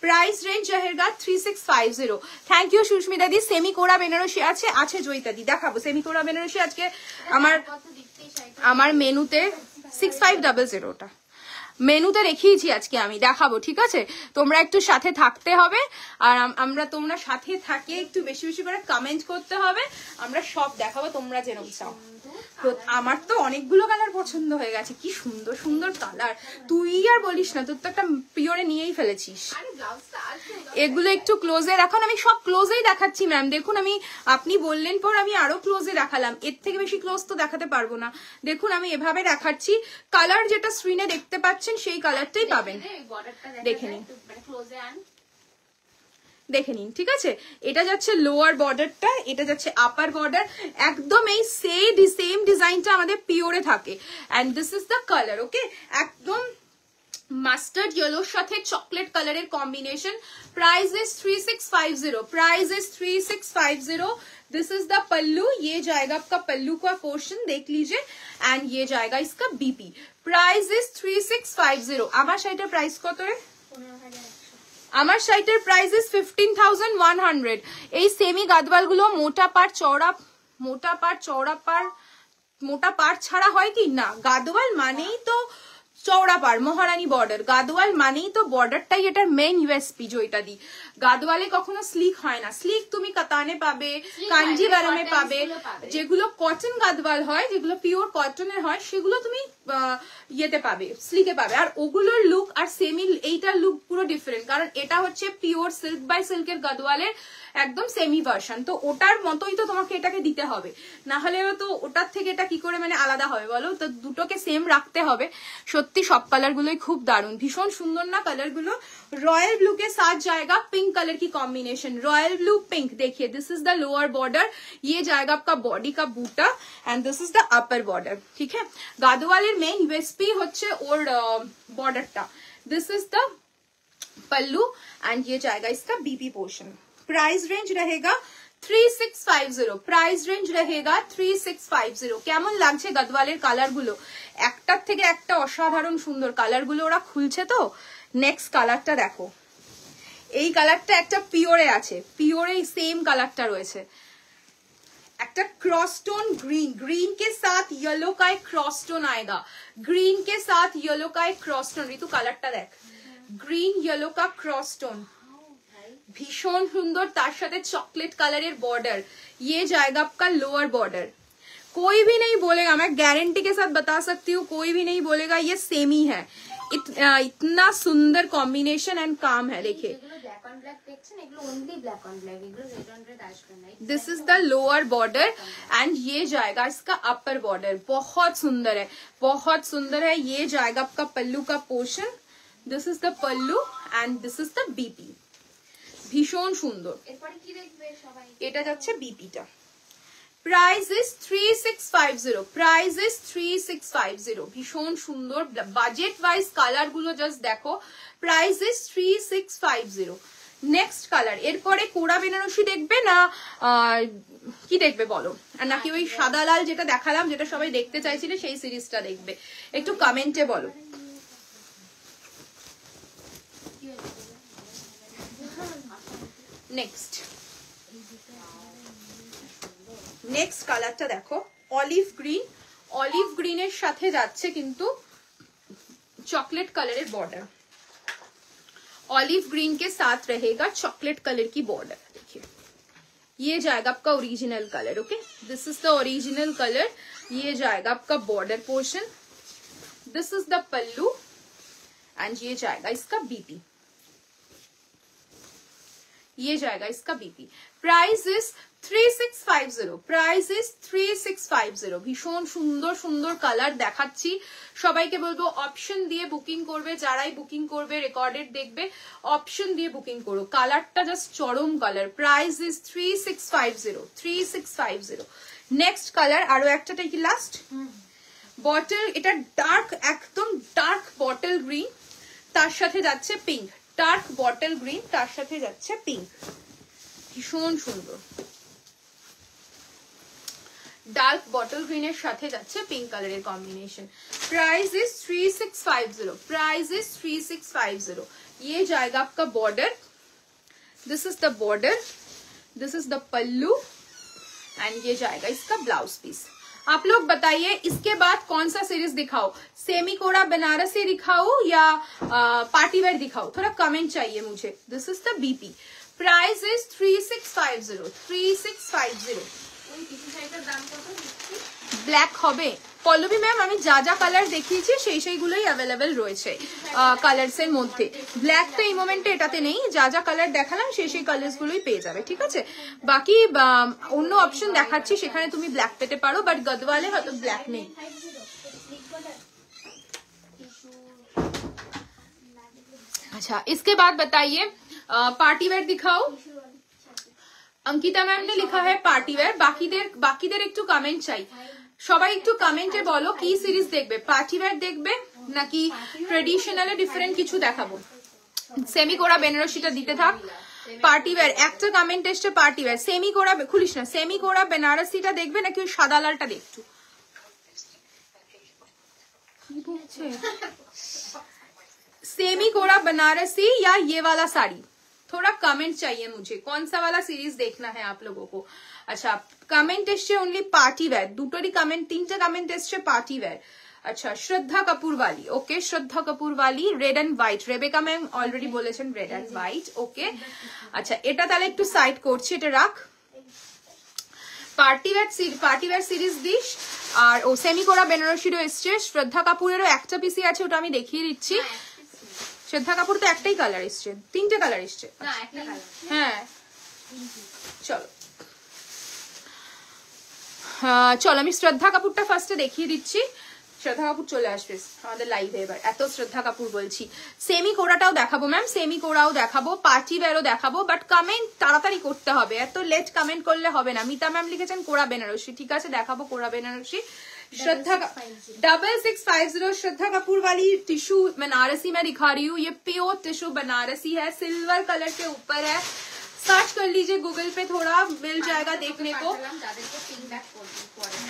Speaker 2: प्राइस रेंज रहेगा 3650। Thank you Sushmita di. Semi kora Banarasi আছে জয়িতা দি, দেখাবো সেমি কোড়া বেনারসি আজকে আমার মেনুতে 6500, ওটা মেনুতে রেখেইছি আজকে, আমি দেখাবো, ঠিক আছে? তোমরা একটু সাথে থাকতে হবে, আর তোমরা সাথে থাকে একটু বেশি বেশি করে কমেন্ট করতে হবে, আমরা সব দেখাবো তোমরা যেরকম চাও। আমার তো অনেকগুলো কালার পছন্দ হয়ে গেছে, কি সুন্দর সুন্দর কালার, তুই আর বলিস না, তোর তো একটা পিওরে নিয়েই ফেলেছিস। এগুলো একটু ক্লোজে রাখুন, আমি সব ক্লোজেই দেখাচ্ছি ম্যাম, দেখুন আমি, আপনি বললেন পর আমি আরো ক্লোজে দেখালাম, এর থেকে বেশি ক্লোজ তো দেখাতে পারবো না। দেখুন আমি এভাবে দেখাচ্ছি, কালার যেটা স্ক্রিনে দেখতে পাচ্ছেন সেই কালারটাই পাবেন, দেখে নিন, দেখে নিন, ঠিক আছে? এটা যাচ্ছে লোয়ার বর্ডারটা, এটা যাচ্ছে আপার বর্ডার, একদম এই সেম ডিজাইনটা আমাদের পিওরে থাকে। And this is the colour, okay? একদম মাস্টার্ড येलोর সাথে চকলেট কালারের combination. Price is 3650, price is 3650। This is the pallu, ये जाएगा आपका पल्लू का पोर्शन, देख लीजिए, एंड ये जाएगा इसका बीपी। Price is 3650। আমার শাড়িটার প্রাইস কত রে? আমার শাড়িটার প্রাইস ইজ 15100। এই সেমি গাদওয়াল গুলো মোটা পাড় ছাড়া হয় কি না? গাদওয়াল মানেই তো চওড়া পাড়, মহারানী বর্ডার, গাদওয়াল মানেই তো বর্ডারটাই এটার মেইন ইউএসপি। জয়িতা দি, গাদওয়ালে কখনো স্লিক হয় না, স্লিক তুমি কাতানে পাবে, কাঞ্জিভারমে পাবে, যেগুলো কটন গাদওয়াল হয়, যেগুলো পিওর কটনের হয়, সেগুলো তুমি ইয়েতে পাবে, স্লিকে পাবে। আর ওগুলোর লুক আর সেমি এইটার লুক পুরো ডিফারেন্ট, কারণ এটা হচ্ছে পিওর সিল্ক বাই সিল্কের গাদওয়ালের একদম সেমি ভার্সন, তো ওটার মতোই তো তোমাকে এটাকে দিতে হবে, না হলে তো ওটার থেকে এটা কি করে মানে আলাদা হবে বলো? তো দুটোকে সেম রাখতে হবে। সত্যি সব কালার গুলোই খুব দারুণ, ভীষণ সুন্দর না কালার গুলো? रॉयल ब्लू के साथ जाएगा पिंक कलर की कॉम्बिनेशन, रॉयल ब्लू पिंक। देखिए this is the lower border, ये जाएगा आपका बॉडी का बूटा, and this is the upper border, ठीक है? गादोवालेर मेन यूएसपी होच्छे ओर बॉर्डरटा। This is the pallu, and ये जाएगा इसका बीपी पोर्शन। प्राइस रेंज रहेगा 3650, प्राइस रेंज रहेगा 3650। কেমন লাগছে গাদওয়ালের কালার গুলো? একটার থেকে একটা অসাধারণ সুন্দর কালার গুলো ওরা খুলছে। তো নেক্সট কালারটা দেখো, এই কালারটা একটা পিওরে আছে, পিওরে সেম কালারটা রয়েছে, একটা क्रॉसटोन ग्रीन, ग्रीन के साथ येलो का एक क्रॉसटोन आएगा, ग्रीन के साथ येलो का एक क्रॉसटोन। ऋतु কালারটা দেখ, ग्रीन येलो का क्रॉसटोन, ভীষণ সুন্দর, তার সাথে চকলেট কালারের বর্ডার, ये जाएगा आपका लोअर बॉर्डर। कोई भी नहीं बोलेगा, मैं गारंटी के साथ बता सकती हूँ, कोई भी नहीं बोलेगा ये सेम ही है। इतना सुंदर कॉम्बिनेशन एंड काम है। देखिए this is the lower border and ये जाएगा इसका अपर बॉर्डर। बहुत सुंदर है, बहुत सुंदर है। ये जाएगा आपका पल्लू का portion. This is the pallu and this is the BP. ভীষণ সুন্দর। এরপরে কি দেখবে সবাই? এটা যাচ্ছে বিপিটা। Price is 3650। Price is 3650। ভীষণ সুন্দর বাজেট ওয়াইজ কালার গুলো জাস্ট দেখো। Price is 3650। নেক্সট কালার, এরপরে কোরা বেনারসি দেখবে না কি দেখবে বলো, আর নাকি ওই সাদা লাল যেটা দেখালাম যেটা সবাই দেখতে চাইছিলে সেই সিরিজটা দেখবে? একটু কমেন্টে বলো। নেক্সট কালারটা দেখো, অলিভ গ্রিন। অলিভ গ্রিনের সাথে যাচ্ছে কিন্তু chocolate colour border. Olive green के साथ रहेगा चॉकलेट कलर की बॉर्डर। देखिए ये जाएगा आपका original colour. Okay, this is the original colour. ये जाएगा आपका border portion. This is the pallu and ये जाएगा इसका बीपी। ये जाएगा इसका BP. Price is 3650। Price is 3650। ভীষণ সুন্দর সুন্দর কালার দেখাচ্ছি। সবাইকে বলবো অপশন দিয়ে বুকিং করবে, যারাই বুকিং করবে রেকর্ডেড দেখবে, অপশন দিয়ে বুকিং করো। কালারটা জাস্ট চরম colour. Price is 3650। 3650। Next colour আরো একটাটা কি লাস্ট বটল, এটা ডার্ক, একদম ডার্ক বটল গ্রিন, তার সাথে যাচ্ছে পিঙ্ক। ডার্ক বটল গ্রিন তার সাথে যাচ্ছে পিঙ্ক। ভীষণ সুন্দর। ডার্ক বটল গ্রিনের সাথে যাচ্ছে পিঙ্ক কালারের combination. Price is 3650। Price is 3650। ये जाएगा आपका border. This is the border, this is the pallu and ये जाएगा इसका ब्लाउज पीस। आप लोग बताइए इसके बाद कौन सा सीरीज दिखाओ, सेमी कोड़ा बनारसी दिखाओ या पार्टी वेयर दिखाओ? थोड़ा कमेंट चाहिए मुझे। This is the BP. Price is 3650। 3650। Black হবে পল্লবী ম্যাম, আমি যা যা কালার দেখিয়েছি সেই সেইগুলোই অ্যাভেলেবেল রয়েছে কালার্স এর মধ্যে। ব্ল্যাক তো এই মোমেন্টে এটাতে নেই, যা যা কালার দেখালাম সেই সেই কালার্স গুলোই পেয়ে যাবে। ঠিক আছে, বাকি অন্য অপশন দেখাচ্ছি সেখানে তুমি ব্ল্যাক পেতে পারো, বাট গদওয়ালে হয়তো ব্ল্যাক নেই। अच्छा, इसके बाद बताइए पार्टी वेयर दिखाओ। अंकिता मैम ने लिखा है पार्टी वेयर। বাকিদের একটু কমেন্ট চাই। সবাই একটু কমেন্টে বলো কি সিরিজ দেখবে, পার্টি ওয়্যার দেখবে নাকি ট্রেডিশনালে ডিফারেন্ট কিছু দেখাবো? সেমি কোড়া বেনারসিটা দিতে থাক। পার্টি ওয়্যার একটা কমেন্ট এসছে পার্টি ওয়্যার। সেমি কোড়া খুলিস না, সেমি কোড়া বেনারসিটা দেখবে নাকি ওই সাদা লালটা দেখছো? কি বলছে? सेमी कोड़ा बनारसी या ये वाला साड़ी? थोड़ा कमेंट चाहिए मुझे, कौन सा वाला सीरीज देखना है आप लोगों को। अच्छा, कमेंट एसছে ओनली पार्टी वेयर। দুটোরই कमेंट, তিনটে कमेंट এসছে पार्टी वेयर। अच्छा, श्रद्धा कपूर वाली। ओके, श्रद्धा कपूर वाली red and white. Rebecca ma'am already বলেছেন রেড এন্ড হোয়াইট। ওকে, আচ্ছা এটা তাহলে একটু সাইড করছি, এটা রাখ। Party wear series this. আর ও সেমি কোড়া বেনারসিরও এসছে, শ্রদ্ধা কাপুরেরও একটা পিসি আছে, ওটা আমি দেখিয়ে দিচ্ছি। শ্রদ্ধা কাপুর তো একটাই কালার এসছে, তিনটে কালার এসছে। হ্যাঁ চলো চলো আমি শ্রদ্ধা কাপুরটা ফার্স্টে দেখিয়ে দিচ্ছি। শ্রদ্ধা কাপুর চলে আসবে আমাদের লাইভে এবার, এত শ্রদ্ধা কাপুর বলছি। সেমি কোড়াটাও দেখাবো ম্যাম, সেমি কোড়াও দেখাবো, পার্টি ওয়্যারও দেখাবো, বাট কমেন্ট তাড়াতাড়ি করতে হবে, এত লেট কমেন্ট করলে হবে না। মিতা ম্যাম লিখেছেন কোড়া বেনারসি, ঠিক আছে দেখাবো কোড়া বেনারসি। श्रद्धा 6650 श्रद्धा कपूर वाली टिश्यू बनारसी मैं दिखा रही हूँ। ये प्योर टिश्यू बनारसी है, सिल्वर कलर के ऊपर है। सर्च कर लीजिए गूगल पे, थोड़ा मिल जाएगा देखने को।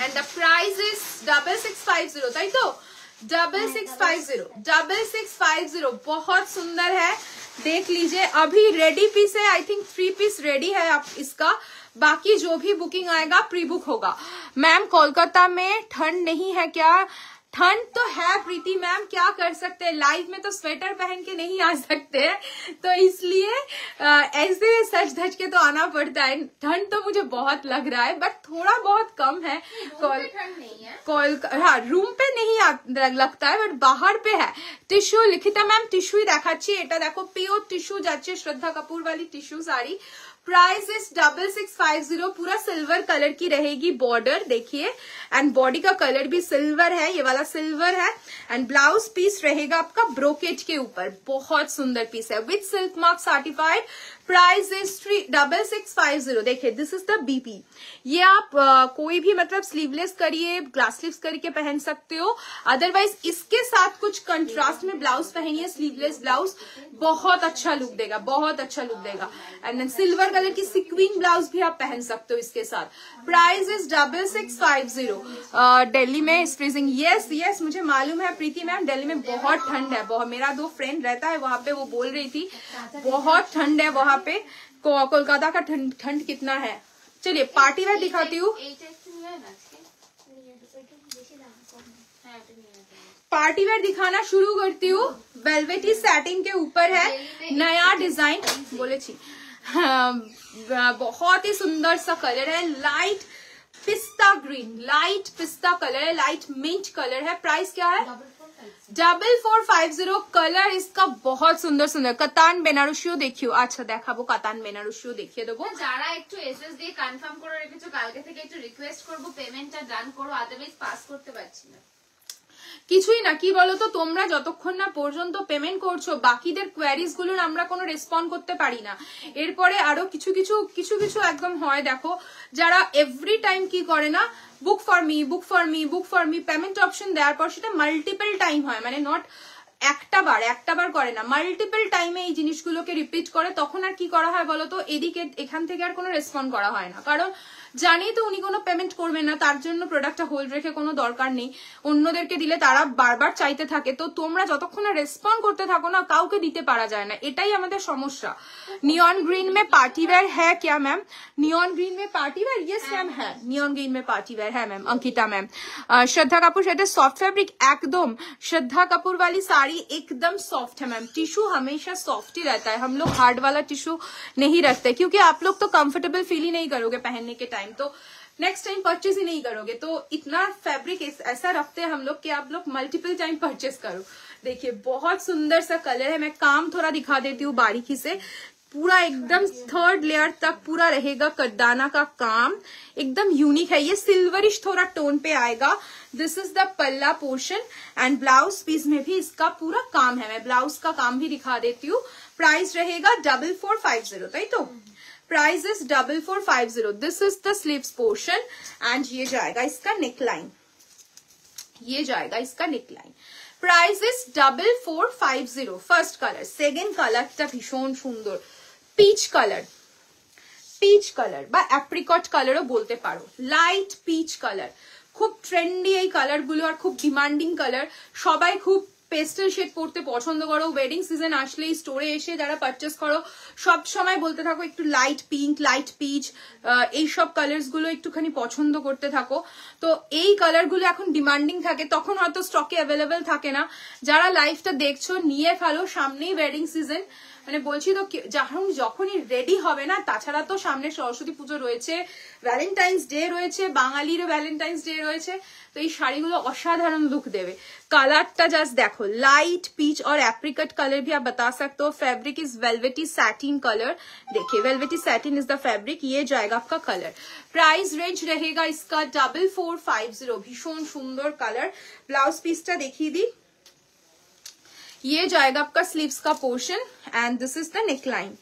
Speaker 2: And the price is 6650। ताई तो 6650 बहुत सुंदर है, देख लीजिए। अभी रेडी पीस है, आई थिंक 3 पीस रेडी है आप इसका। बाकी जो भी बुकिंग आएगा प्री बुक होगा। मैम कोलकाता में ठंड नहीं है क्या? ठंड तो है प्रीति मैम, क्या कर सकते हैं, लाइव में तो स्वेटर पहन के नहीं आ सकते हैं, तो इसलिए ऐसे सच धज के तो आना पड़ता है। ठंड तो मुझे बहुत लग रहा है, बट थोड़ा बहुत कम है।
Speaker 1: ठंड नहीं है,
Speaker 2: हाँ रूम पे नहीं लगता है, बट बाहर पे है। टिश्यू लिखिता मैम टिश्यू देखाচ্ছি, এটা দেখো পিওর টিস্যু যাচ্ছে, श्रद्धा कपूर वाली टिश्यू साड़ी। प्राइस इज 6650, पूरा सिल्वर कलर की रहेगी बॉर्डर, देखिए, एंड बॉडी का कलर भी सिल्वर है, ये वाला सिल्वर है, एंड ब्लाउज पीस रहेगा आपका ब्रोकेट के ऊपर, बहुत सुंदर पीस है, with silk mark certified. Price is 6650। देखिए दिस इज द बीपी, ये आप कोई भी मतलब स्लीवलेस करिए, ग्लास स्लीव्स करके पहन सकते हो, अदरवाइज इसके साथ कुछ कंट्रास्ट में ब्लाउज पहनिए, स्लीवलेस ब्लाउज, बहुत अच्छा लुक देगा, बहुत अच्छा लुक देगा। एंड देन सिल्वर कलर की सिक्वीन ब्लाउज भी आप पहन सकते हो इसके साथ। Price is 6650। दिल्ली में इज फ्रीजिंग, यस यस मुझे मालूम है प्रीति मैम, दिल्ली में बहुत ठंड है, बहुत, मेरा 2 फ्रेंड रहता है वहां पे, वो बोल रही थी बहुत ठंड है वहां पे। कोलकाता का ठंड कितना है। चलिए पार्टी वेयर दिखाती हूँ, पार्टी वेयर दिखाना शुरू करती हूँ। वेलवेटी सैटिन के ऊपर है, नया डिजाइन बोले छी, बहुत ही सुंदर सा कलर है, लाइट पिस्ता ग्रीन, लाइट पिस्ता कलर है, लाइट मिंट कलर है। प्राइस क्या है 4450। कलर इसका बहुत सुंदर सुंदर, कतान बेनारसियो देखियो, अच्छा দেখাবো কাতান বেনারসিও দেখিয়ে দেবো।
Speaker 1: যারা একটু এসএস দিয়ে কনফার্ম করে রেখেছো, কালকে থেকে একটু রিকোয়েস্ট করব পেমেন্টটা ডান করো, আদারওয়াইজ পাস করতে পারছি না।
Speaker 2: কিছুই না, কি বলতো, তোমরা যতক্ষণ না পর্যন্ত পেমেন্ট করছো বাকিদের কোয়ারিজ গুলোর আমরা কোনো রেসপন্ড করতে পারি না। এরপরে আরো কিছু কিছু একদম হয়, দেখো যারা এভরি টাইম কি করে না, book for me book for me book for me, payment option দেওয়ার পর সেটা মাল্টিপল টাইম হয়, মানে নট একটা বার করে না, মাল্টিপল টাইমে এই জিনিসগুলোকে রিপিট করে, তখন আর কি করা হয় বলতো, এদিকে এখান থেকে আর কোনো রেসপন্ড করা হয় না, কারণ জানি তো উনি কোনো পেমেন্ট করবেন না, তার জন্য প্রোডাক্টটা হোল্ড রেখে কোনো দরকার নেই, অন্যদেরকে দিলে তারা বারবার চাইতে থাকে, তো তোমরা যতক্ষণ না রেসপন্ড করতে থাকো না কাউকে দিতে পারা যায় না, এটাই আমাদের সমস্যা। नियॉन ग्रीन में पार्टी वेयर है क्या मैम, नियॉन ग्रीन में पार्टी वेयर, यस मैम है, नियॉन ग्रीन में पार्टी वेयर है मैम, अंकिता मैम। श्रद्धा कपूर कहते सॉफ्ट फैब्रिक, एकदम श्रद्धा कपूर वाली साड़ी एकदम सॉफ्ट है मैम, टिश्यू हमेशा सॉफ्ट ही रहता है, हम लोग हार्ड वाला टिश्यू नहीं रखते, क्योंकि आप लोग तो कंफर्टेबल फील ही नहीं करोगे पहनने के टाइम, तो नेक्स्ट टाइम परचेज ही नहीं करोगे, तो इतना फैब्रिक ऐसा रखते हैं हम लोग कि आप लोग मल्टीपल टाइम परचेज करो। देखिए बहुत सुंदर सा कलर है, मैं काम थोड़ा दिखा देती हूँ बारीकी से, पूरा एकदम 3rd लेयर तक पूरा रहेगा कड्डाना का काम, एकदम यूनिक है, ये सिल्वरिश थोड़ा टोन पे आएगा। This is the palla portion, and blouse piece में भी इसका पूरा काम है, मैं ब्लाउज का काम भी दिखा देती हूँ। प्राइस रहेगा 4450, ताई तो price is 4450। This is the sleeves portion, and ये जाएगा इसका नेकलाइन, ये जाएगा इसका neckline. Price is 4450। First colour, second colour भीषण सुंदर পিচ কালার বা অ্যাপ্রিকট কালারও বলতে পারো, লাইট পিচ কালার, খুব ট্রেন্ডি এই কালার গুলো, আর খুব ডিমান্ডিং কালার, সবাই খুব পেস্টেল শেড পরতে পছন্দ করো, ওয়েডিং সিজন আসলেই স্টোরে এসে যারা পারচেস করো সব সময় বলতে থাকো একটু লাইট পিঙ্ক, লাইট পিচ, এইসব কালার্স গুলো একটুখানি পছন্দ করতে থাকো, তো এই কালার গুলো এখন ডিমান্ডিং থাকে, তখন হয়তো স্টকে অ্যাভেলেবেল থাকে না, যারা লাইভটা দেখছো নিয়ে ফেলো, সামনেই ওয়েডিং সিজন, মানে বলছি তো যখনই রেডি হবে না, তাছাড়া তো সামনে সরস্বতী পুজো রয়েছে, ভ্যালেন্টাইন্স ডে রয়েছে, বাঙালির ভ্যালেন্টাইন্স ডে রয়েছে, তো এই শাড়িগুলো অসাধারণ লুক দেবে। কালারটা জাস্ট দেখো, लाइट पीच और एप्रिकट कलर भी आप बता सकते हो। Fabric is velvety satin colour, देखिए velvety satin is the fabric, ये जाएगा आपका कलर। प्राइस रेंज रहेगा इसका 4450, भीषण सुंदर कलर। ब्लाउज पीसटा देखिए दी, ये जाएगा आपका स्लीव्स का portion, and this is the neckline,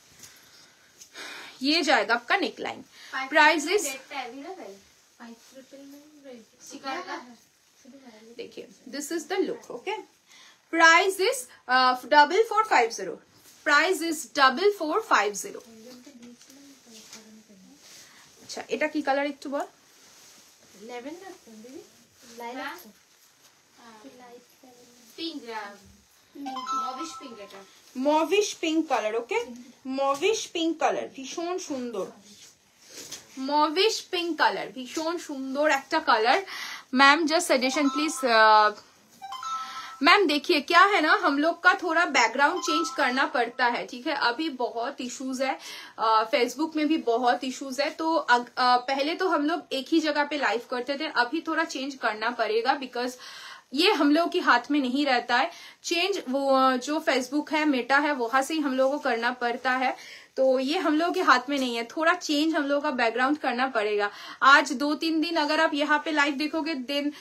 Speaker 2: ये जाएगा आपका नेकलाइन। प्राइस इज देखिए this is the look, okay. Price is 4450, price is 4450। अच्छा এটা কি কালার একটু বল,
Speaker 1: lavender lilac pink, mauvish pink, এটা
Speaker 2: mauvish pink colour, okay. Mauvish pink colour ভীষণ সুন্দর, মভিশ পিঙ্ক কালার ভীষণ সুন্দর একটা colour. Ma'am just suggestion please, ma'am देखिए क्या है ना, हम लोग का थोड़ा बैकग्राउंड चेंज करना पड़ता है, ठीक है। अभी बहुत इश्यूज है, फेसबुक में भी बहुत इश्यूज है, तो पहले तो हम लोग एक ही जगह पे लाइव करते थे, अभी थोड़ा चेंज करना पड़ेगा, बिकॉज ये हम लोग के हाथ में नहीं रहता है चेंज। वो जो फेसबुक है, मेटा है, वहां से ही हम लोगों को करना पड़ता है, तो ये हम लोगों के हाथ में नहीं है। थोड़ा चेंज हम लोगों का बैकग्राउंड करना पड़ेगा। आज 2-3 दिन अगर आप यहाँ पे लाइव देखोगे, देन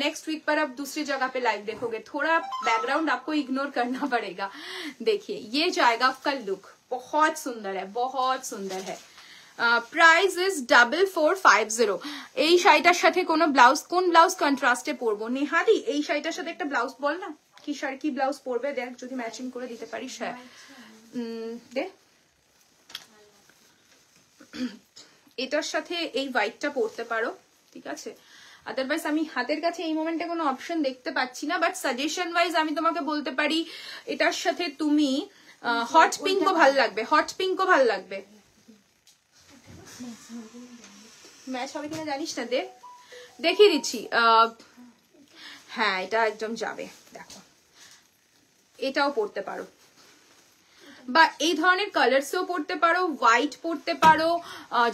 Speaker 2: नेक्स्ट वीक पर आप दूसरी जगह पे लाइव देखोगे, थोड़ा बैकग्राउंड आपको इग्नोर करना पड़ेगा। देखिए ये जाएगा आपका लुक, बहुत सुंदर है, बहुत सुंदर है। Price is 4450। এই শাড়িটার সাথে কোনো ব্লাউজ, কোন ব্লাউজ কন্ট্রাস্টে পরবো? নেহাদি এই শাড়িটার সাথে একটা ব্লাউজ বল না, কি শাড়ি কি ব্লাউজ পরবে, দেখ যদি ম্যাচিং করে দিতে পারিস। হ্যাঁ দে, এটার সাথে এই হোয়াইটটা পরতে পারো, ঠিক আছে। আদারওয়াইজ আমি হাতের কাছে এই মোমেন্টে কোনো অপশন দেখতে পাচ্ছি না, বাট সাজেশন ওয়াইজ আমি তোমাকে বলতে পারি এটার সাথে তুমি হট পিঙ্কও ভাল লাগবে, হট পিঙ্কও ভাল লাগবে। ম্যাচ হবে কিনা জানিস না, দেখিয়ে দিচ্ছি। হ্যাঁ এটা একদম যাবে, দেখো এটাও পরতে পারো, বা এই ধরনের কালারসও পরতে পারো, হোয়াইট পরতে পারো।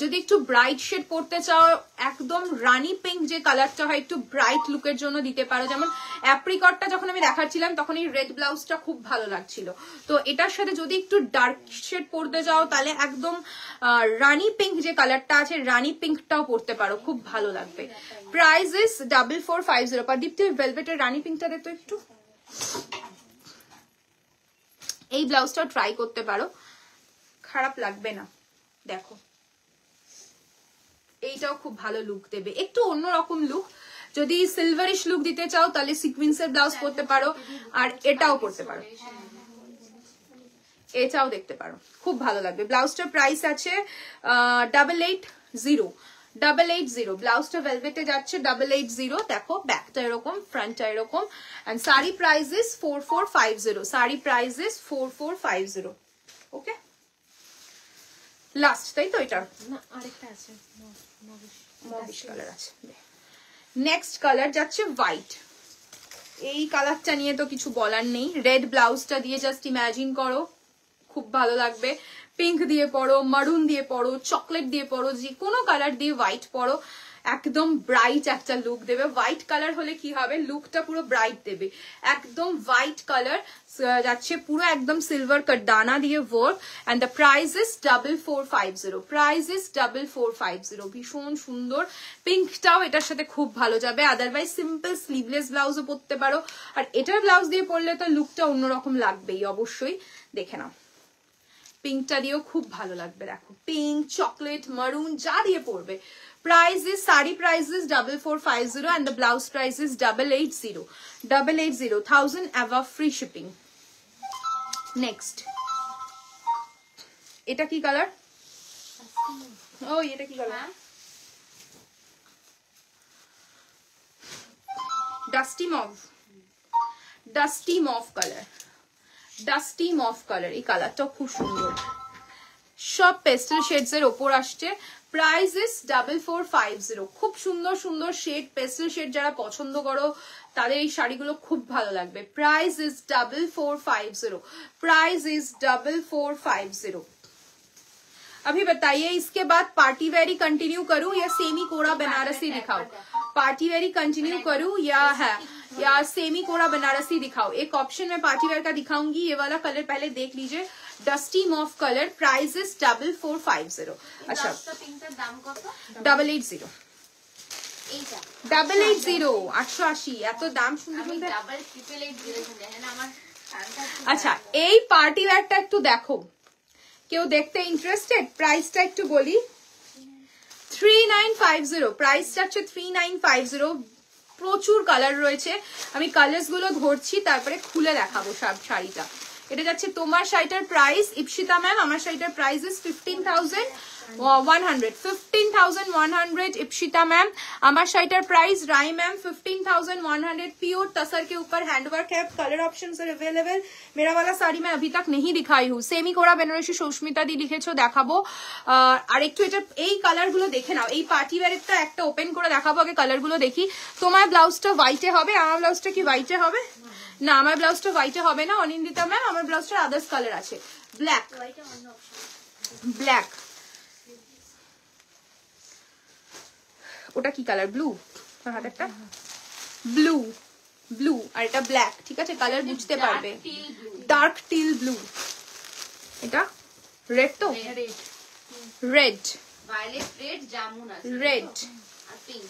Speaker 2: যদি একটু ব্রাইট শেড পরতে চাও, একদম রানি পিঙ্ক যে কালারটা হয়, একটু ব্রাইট লুকের জন্য দিতে পারো। যেমন অ্যাপ্রিকটটা যখন আমি দেখাচ্ছিলাম তখন এই রেড ব্লাউজটা খুব ভালো লাগছিল, তো এটার সাথে যদি একটু ডার্ক শেড পরতে যাও তাহলে একদম রানি পিঙ্ক যে কালারটা আছে, রানি পিঙ্কটাও পরতে পারো, খুব ভালো লাগবে। Price is 4450। প্রদীপ্তি ভেলভেটের রানি পিঙ্কটা দে তো একটু। এই ব্লাউজটাও ট্রাই করতে পারো, খারাপ লাগবে না। দেখো এইটাও খুব ভালো লুক দেবে, একটু অন্যরকম লুক। যদি সিলভারিশ লুক দিতে চাও তাহলে সিকোয়েন্সের ব্লাউজ পরতে পারো, আর এটাও পরতে পারো, এটাও দেখতে পারো, খুব ভালো লাগবে। ব্লাউজটার প্রাইস আছে 880। ব্লাউজটা ভেলভেটে যাচ্ছে 880। দেখো ব্যাকটা এরকম, ফ্রন্টটা এরকম, and sari price is 4450। Sari price is 4450। Okay, last তাই তো, এটা
Speaker 1: না আরেকটা আছে,
Speaker 2: মবিশ কালার আছে। নেক্সট কালার যাচ্ছে হোয়াইট। এই কালারটা নিয়ে তো কিছু বলার নেই, রেড ব্লাউজটা দিয়ে জাস্ট ইমাজিন করো, খুব ভালো লাগবে। পিঙ্ক দিয়ে পরো, মারুন দিয়ে পরো, চকলেট দিয়ে পরো, যে কোনো কালার দিয়ে হোয়াইট পরো, একদম ব্রাইট একটা লুক দেবে। হোয়াইট কালার হলে কি হবে, লুকটা পুরো ব্রাইট দেবে। একদম হোয়াইট কালার যাচ্ছে, পুরো একদম সিলভার কাটদানা দিয়ে work, and the price is 4450। Price is 4450। ভীষণ সুন্দর, পিঙ্কটাও এটার সাথে খুব ভালো যাবে। আদারওয়াইজ সিম্পল স্লিভলেস ব্লাউজও পরতে পারো, আর এটার ব্লাউজ দিয়ে পরলে তো লুকটা অন্যরকম লাগবেই অবশ্যই। দেখে নাও, পিঙ্কটা দিয়েও খুব ভালো লাগবে। দেখো পিঙ্ক, চকলেট, মারুন যা দিয়ে পরবে। Price is, sari price is 4450 and the blouse price is 880. 1000 above free shipping. Next. এটা কি কালার? ও এটা কি colour? Dusty mauve. Dusty mauve color. Dusty mauve color. এই কালারটা খুব সুন্দর। সব পেস্টেল শেডস এর উপর আসছে। Price is 4450। খুব সুন্দর সুন্দর শেড, পেস্টেল শেড যারা পছন্দ করো তাদের এই শাড়িগুলো খুব ভালো লাগবে। Price is 4450। Price is 4450। अभी बताइए इसके बाद पार्टी वेरी कंटिन्यू करूं या सेमी कोरा बनारसी दिखाऊं? पार्टी वेरी कंटिन्यू करूं या सेमी कोरा बनारसी दिखाओ? एक ऑप्शन में पार्टी वेयर का दिखाऊंगी। ये वाला कलर पहले देख लीजिए, dusty mauve colour. Price is 4450। अच्छा 880। 880 880 এত দাম শুনতে শুনতে। আচ্ছা এই পার্টি ওয়্যারটা একটু দেখো, কেউ দেখতে ইন্টারেস্টেড? প্রাইসটা একটু বলি, 3950। প্রাইসটা হচ্ছে 3950। প্রচুর কালার রয়েছে, আমি কালার্স গুলো ধরছি তারপরে খুলে দেখাবো সব শাড়িটা। এটা যাচ্ছে তোমার শাড়িটার প্রাইস ইপসিতা ম্যাম, আমার শাড়িটার প্রাইস ইজ 15,100। 15,100 इप्शिता मैम। আমার শাড়িটার প্রাইস রাই ম্যাম 15,100। प्योर तसर के ऊपर हैंडवर्क है, कलर ऑप्शंस आर अवेलेबल। मेरा वाला साड़ी मैं अभी तक नहीं दिखाई हूँ। सेमी कोरा বেনারসি সৌস্মিতা দি লিখেছো, দেখাবো। আর একটু এটা এই কালার গুলো দেখে নাও। এই পার্টি ওয়্যারটা একটা ওপেন করে দেখাবো, আগে কালার গুলো দেখি। তোমার ব্লাউজটা হোয়াইটে হবে, আমার ব্লাউজটা কি হোয়াইটে হবে? না আমার ব্লাউজটা হোয়াইটে হবে না অনিন্দিতা ম্যাম, আমার ব্লাউজটার আদার্স কালার আছে, ব্ল্যাক, ব্ল্যাক। ওটা কি কালার? ব্লু, হাতেরটা ব্লু, ব্লু আর এটা ব্ল্যাক, ঠিক আছে? কালার বুঝতে পারবে, ডার্ক টিল ব্লু। এটা রেড তো, রেড,
Speaker 1: ভায়োলেট, রেড, জামুন আছে,
Speaker 2: রেড
Speaker 1: আর পিঙ্ক।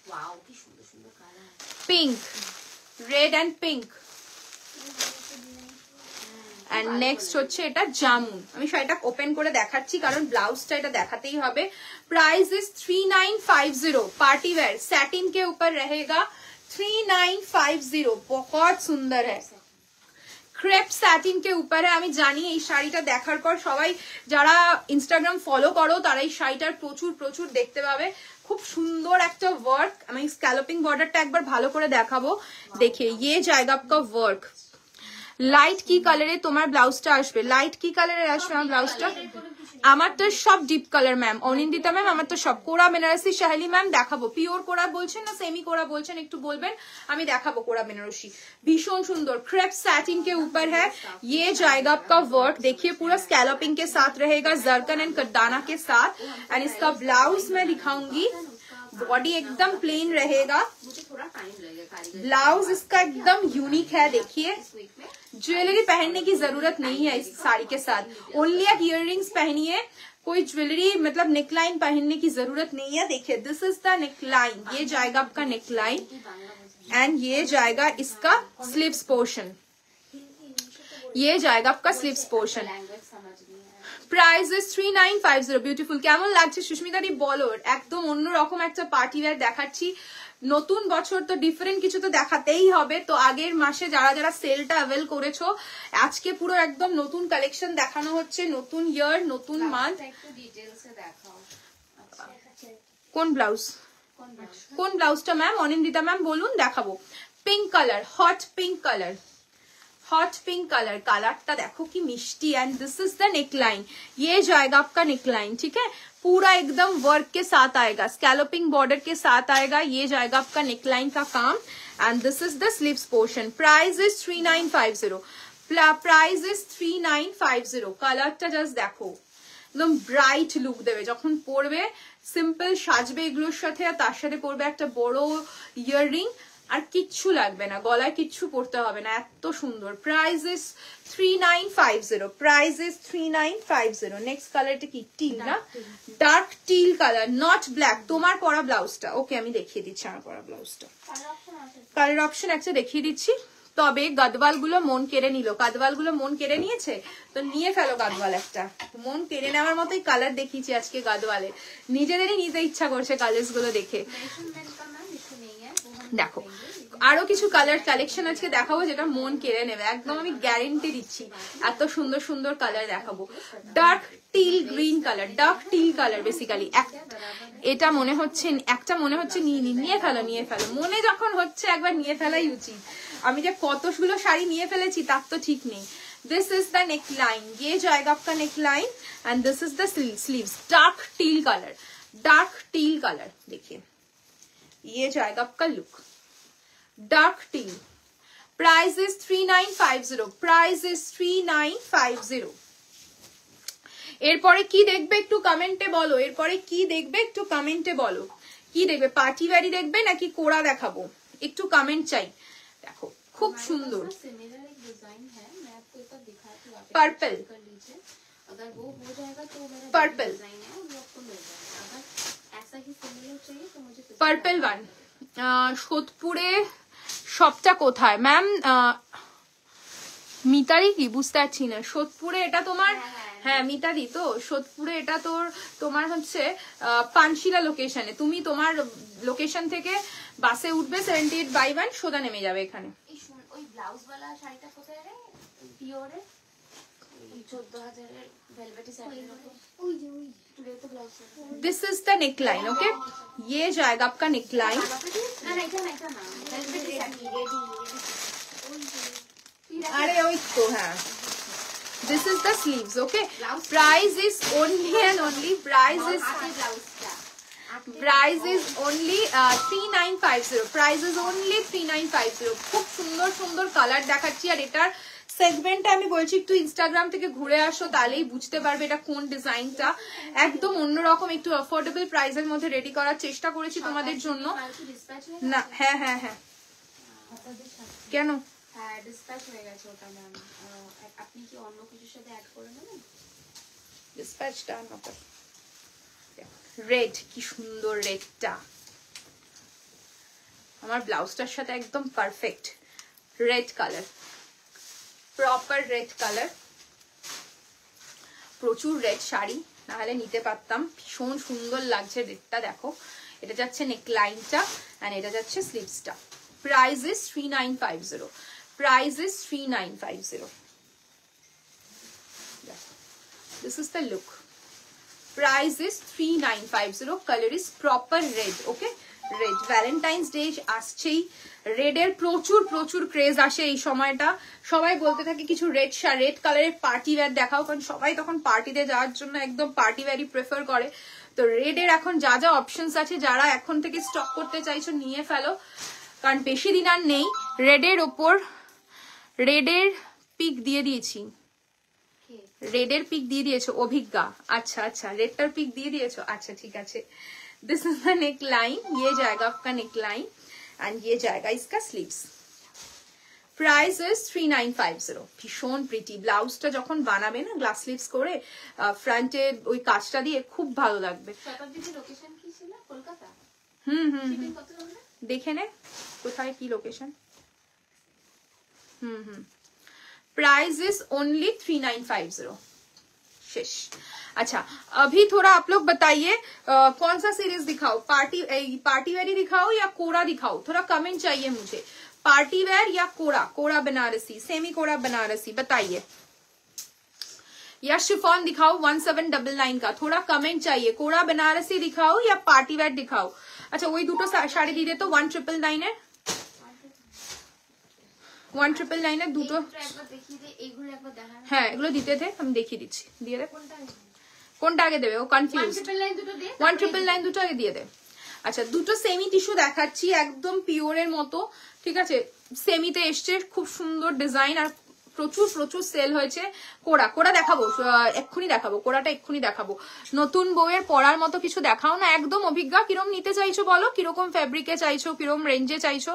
Speaker 1: ওয়াও কি সুন্দর সুন্দর colour,
Speaker 2: pink, red and pink. And next হচ্ছে এটা জামুন। আমি শাড়িটা ওপেন করে দেখাচ্ছি কারণ ব্লাউজটা এটা দেখাতেই হবে। Price is 3950, party wear satin के ऊपर रहेगा, 3950, बहुत सुंदर है, ক্রেপ স্যাটিন কে উপরে। আমি জানি এই শাড়িটা দেখার পর সবাই যারা ইনস্টাগ্রাম ফলো করো তারা এই শাড়িটার প্রচুর প্রচুর দেখতে পাবে। খুব সুন্দর একটা ওয়ার্ক। আমি স্ক্যালপিং বর্ডারটা একবার ভালো করে দেখাবো, দেখে ये जाएगा आपका वर्क। লাইট কি কালারে তোমার ব্লাউজটা আসবে? লাইট কি কালারে আসবে আমার ব্লাউজটা? আমার তো সব deep colour ma'am, Anindita ma'am আমার তো সব। কোরা বেনারসি শাহেলি ম্যাম দেখাবো। পিওর কোরা বলছেন না সেমি কোরা বলছেন একটু বলবেন, আমি দেখাবো কোরা বেনারসি। ভীষণ সুন্দর ক্রেপ सैटिन के ऊपर है, ये जाएगा आपका वर्क। देखिए पूरा स्कैलपिंग के साथ रहेगा, जरकन एंड कटदाना के साथ। एंड इसका ब्लाउज मैं दिखाऊंगी, बॉडी एकदम प्लेन रहेगा,
Speaker 1: मुझे थोड़ा टाइम लगेगा।
Speaker 2: ब्लाउज इसका एकदम यूनिक है। देखिए ज्वेलरी पहनने की जरूरत नहीं है इस साड़ी के साथ, ओनली आप इयररिंग्स पहनिए, कोई ज्वेलरी मतलब नेकलाइन पहनने की जरूरत नहीं है। देखिए दिस इज द नेकलाइन, ये जाएगा आपका नेकलाइन एंड ये जाएगा इसका स्लीव्स पोर्शन, ये जाएगा आपका sleeves portion. Price is 3950, beautiful. কেমন লাগছে সুস্মিতাদি বলো? একদম অন্যরকম একটা পার্টি ওয়্যার দেখাচ্ছি। নতুন বছর তো ডিফারেন্ট কিছু তো দেখাতেই হবে। তো আগের মাসে যারা যারা সেলটা অ্যাভেল করেছো, আজকে পুরো একদম নতুন কালেকশন দেখানো হচ্ছে, নতুন ইয়ার নতুন মান্থ।
Speaker 1: একটু ডিটেইলসে দেখাও।
Speaker 2: কোন ব্লাউজ, কোন ব্লাউজটা ম্যাম? অনিন্দিতা ম্যাম বলুন দেখাবো। Pink colour, hot pink colour, hot pink colour, कलरটা দেখো কি মিষ্টি। And this is the neckline, ये जाएगा आपका नेकलाइन, ठीक है? पूरा एकदम वर्क के साथ आएगा, स्कैलपिंग बॉर्डर के साथ आएगा, ये जाएगा आपका नेकलाइन का काम। And this is the sleeves portion. Price is 3950, price is 3950। কালারটা জাস্ট দেখো, একদম ব্রাইট লুক দেবে যখন পরবে, সিম্পল সাজবে এগুলোর সাথে, আর তার সাথে পরবে একটা বড় ইয়াররিং, আর কিচ্ছু লাগবে না, গলায় কিচ্ছু পড়তে হবে না, এত সুন্দর। Price is 3950, price is 3950। Next কালারটা কি? টিল না, dark till colour, not black. তোমার পরা ব্লাউজটা ওকে আমি দেখিয়ে দিচ্ছি, আমার পরা ব্লাউজটা কালার অপশন একটা দেখিয়ে দিচ্ছি। তবে গাদওয়াল গুলো মন কেড়ে নিল, গাদওয়াল গুলো মন কেড়ে নিয়েছে তো নিয়ে ফেলো গাদওয়াল একটা। মন কেড়ে নেওয়ার মতোই কালার দেখিয়েছি আজকে গাদওয়ালে, নিজেদেরই নিতে ইচ্ছা করছে কালার্স গুলো দেখে। দেখো আরো কিছু কালার কালেকশন আজকে দেখাবো যেটা মন কেড়ে নেবে, একদম আমি গ্যারেন্টি দিচ্ছি। এত সুন্দর সুন্দর কালার দেখাবো। Dark till green colour, dark till colour basically. এটা মনে হচ্ছে একটা, মনে হচ্ছে নিয়ে ফেলো, নিয়ে ফেলো। মনে যখন হচ্ছে একবার নিয়ে ফেলাই উচিত। আমি যে কতগুলো শাড়ি নিয়ে ফেলেছি তার তো ঠিক নেই। दिस इज द नेकलाइन, ये जाएगा आपका neckline and this is the sleeves, dark teal colour, dark teal colour. देखिए ये जाएगा आपका look, dark teal. Price is 3950, price is 3950। এরপরে কি দেখবে একটু কমেন্টে বলো, এরপরে কি দেখবে একটু কমেন্টে বলো। কি দেখবে, পার্টি ওয়্যারি দেখবে নাকি কোরা দেখাবো? একটু কমেন্ট চাই। দেখো খুব সুন্দর पर्पल,
Speaker 1: अगर वो हो जाएगा तो मेरा
Speaker 2: पर्पल,
Speaker 1: डिजाइन है वो आपको मिल जाएगा। अगर ऐसा ही सिमिलर चाहिए तो मुझे
Speaker 2: पर्पल वन। সোদপুরে শপটা কোথায় ম্যাম? মিতারি কি বুঝতে পারছি না। সোদপুরে এটা তোমার, হ্যাঁ মিতারি তো। সোদপুরে এটা তোমার হচ্ছে পানশিলা লোকেশনে। তুমি তোমার লোকেশন থেকে বাসে উঠবে 78/1, সোজা নেমে যাবে এখানে।
Speaker 1: ওই ব্লাউজ वाला শাড়িটা কোথায় রে? পিওরে 14,000 এর ভেলভেটি শাড়ির উপর ওই যে ওই তো blouse.
Speaker 2: This is the neckline, okay? ये जाएगा आपका नेकलाइन।
Speaker 1: না না এটা না ভেলভেটি শাড়ি রেডি।
Speaker 2: अरे ওই তো হ্যাঁ। This is the sleeves, okay? Price is only and only, price is price is only 3950, price is only 3950। খুব সুন্দর সুন্দর কালার দেখাচ্ছি, আর এটার সেগমেন্টটা আমি বলছি একটু ইনস্টাগ্রাম থেকে ঘুরে আসো, তাহলেই বুঝতে পারবে এটা কোন ডিজাইনটা। একদম অন্যরকম একটু অ্যাফোর্ডেবল প্রাইসের মধ্যে রেডি করার চেষ্টা করেছি তোমাদের জন্য। না হ্যাঁ হ্যাঁ হ্যাঁ, কেন?
Speaker 1: হ্যাঁ ডিসপ্যাচ হয়ে গেছে ওটা ম্যাম, আপনি কি অন্য কিছুর সাথে অ্যাড করে নেবেন?
Speaker 2: ডিসপ্যাচটা না, রেড, কি সুন্দর রেডটা, আমার ব্লাউজটার সাথে একদম perfect red colour, proper red colour. প্রচুর রেড শাড়ি, নাহলে নিতে পারতাম, ভীষণ সুন্দর লাগছে রেডটা। দেখো এটা যাচ্ছে নেকলাইনটা এন্ড এটা যাচ্ছে স্লিভসটা। Price is 3950, price is 3950। This is the look, price is 3950, color is proper red, okay? Red, Valentine's day আসছেই, রেডের প্রচুর প্রচুর ক্রেজ আসে এই সময়টা। সবাই বলতে থাকে কিছু রেড কালারের পার্টি ওয়্যার দেখাও, কারণ সবাই তখন পার্টিতে যাওয়ার জন্য একদম পার্টি ওয়্যারই প্রেফার করে। তো রেডের এখন যা যা অপশনস আছে, যারা এখন থেকে স্টক করতে চাইছো নিয়ে ফেলো, কারণ বেশি দিন আর নেই। রেডের ওপর রেডের পিক দিয়ে দিয়েছি, রেডের পিক দিয়ে দিয়েছো অভিজ্ঞা? আচ্ছা আচ্ছা, রেডটার পিক দিয়ে দিয়েছো, আচ্ছা ঠিক আছে। This is the neck line, ये जाएगा आपका नेक लाइन एंड ये जाएगा इसका स्लीव्स। Price is 3950। ভীষণ প্রিটি, ব্লাউজটা যখন বানাবে না গ্লাস স্লিভস করে ফ্রন্টে ওই কাজটা দিয়ে খুব ভালো লাগবে।
Speaker 1: লোকেশন কি ছিল? কলকাতা।
Speaker 2: দেখে নে কোথায় কি লোকেশন। Price is only 3950। शेष। अच्छा, अभी थोड़ा आप लोग बताइए कौन सा सीरीज दिखाओ, पार्टी वेयर ही दिखाओ या कोरा दिखाओ? थोड़ा कमेंट चाहिए मुझे, पार्टी वेयर या कोरा बनारसी, सेमी कोरा बनारसी बताइए, या शिफॉन दिखाओ 1799 का, थोड़ा कमेंट चाहिए। कोरा बनारसी दिखाओ या पार्टी वेयर दिखाओ? अच्छा वही दुटो साड़ी दी दे तो 1999 है, 1999 है দুটো। হ্যাঁ এগুলো দিতে থে, আমি দেখিয়ে দিচ্ছি, দিয়ে দে। কোনটা আগে দেবে ও কনফিউজ। 1999 দুটো আগে দিয়ে দে। আচ্ছা দুটো সেমি টিস্যু দেখাচ্ছি, একদম পিওরের মতো, ঠিক আছে? সেমিতে এসছে, খুব সুন্দর ডিজাইন, আর প্রচুর প্রচুর সেল হয়েছে। কোরা দেখাবো এক্ষুনি, দেখাবো কোরাটা এক্ষুনি দেখাবো। নতুন বউয়ের পরার মতো কিছু দেখাও না একদম অভিজ্ঞা। কিরম নিতে চাইছো বলো, কিরকম ফেব্রিকে চাইছো, কিরম রেঞ্জে চাইছো,